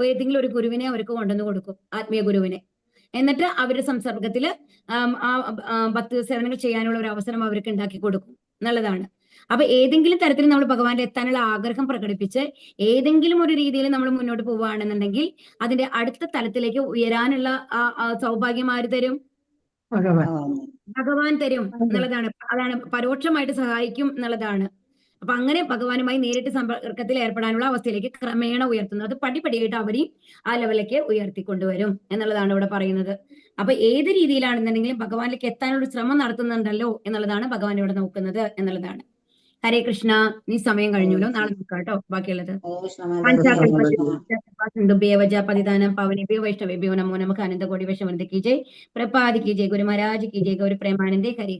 ഏതെങ്കിലും ഒരു ഗുരുവിനെ അവർക്ക് കൊണ്ടുവന്ന് കൊടുക്കും, ആത്മീയ ഗുരുവിനെ. എന്നിട്ട് അവരുടെ സംസർഗത്തില് ഭക്തി സേവനങ്ങൾ ചെയ്യാനുള്ള ഒരു അവസരം അവർക്ക് ഉണ്ടാക്കി കൊടുക്കും എന്നുള്ളതാണ്. അപ്പൊ ഏതെങ്കിലും തരത്തിൽ നമ്മൾ ഭഗവാന്റെ എത്താനുള്ള ആഗ്രഹം പ്രകടിപ്പിച്ച് ഏതെങ്കിലും ഒരു രീതിയിൽ നമ്മൾ മുന്നോട്ട് പോവുകയാണെന്നുണ്ടെങ്കിൽ അതിന്റെ അടുത്ത തലത്തിലേക്ക് ഉയരാനുള്ള സൗഭാഗ്യം ആര് തരും? ഭഗവാൻ തരും എന്നുള്ളതാണ്. അതാണ് പരോക്ഷമായിട്ട് സഹായിക്കും എന്നുള്ളതാണ്. അപ്പൊ അങ്ങനെ ഭഗവാനുമായി നേരിട്ട് സമ്പർക്കത്തിൽ ഏർപ്പെടാനുള്ള അവസ്ഥയിലേക്ക് ക്രമേണ ഉയർത്തുന്നു. അത് പടിപടിയായിട്ട് അവരെയും ആ ലെവലിലേക്ക് ഉയർത്തിക്കൊണ്ടുവരും എന്നുള്ളതാണ് ഇവിടെ പറയുന്നത്. അപ്പൊ ഏത് രീതിയിലാണെന്നുണ്ടെങ്കിലും ഭഗവാനിലേക്ക് എത്താനുള്ള ശ്രമം നടത്തുന്നുണ്ടല്ലോ എന്നുള്ളതാണ് ഭഗവാൻ ഇവിടെ നോക്കുന്നത് എന്നുള്ളതാണ്. ഹരേ കൃഷ്ണ. നീ സമയം കഴിഞ്ഞല്ലോ, നാളെ നോക്കാം കേട്ടോ ബാക്കിയുള്ളത്. പതിദാനം പവനേഭ്യോ വൈഷ്ണവേഭ്യോ നമോ നമഃ. ആനന്ദ കോടി വൈഷ്ണവന്ദ കി ജയ്. പ്രഭാത് കി ജയ്. ഗുരു മഹാരാജ് കി ജയ്. ഗൗരി പ്രേമാനന്ദേ ഹരി ഹരി.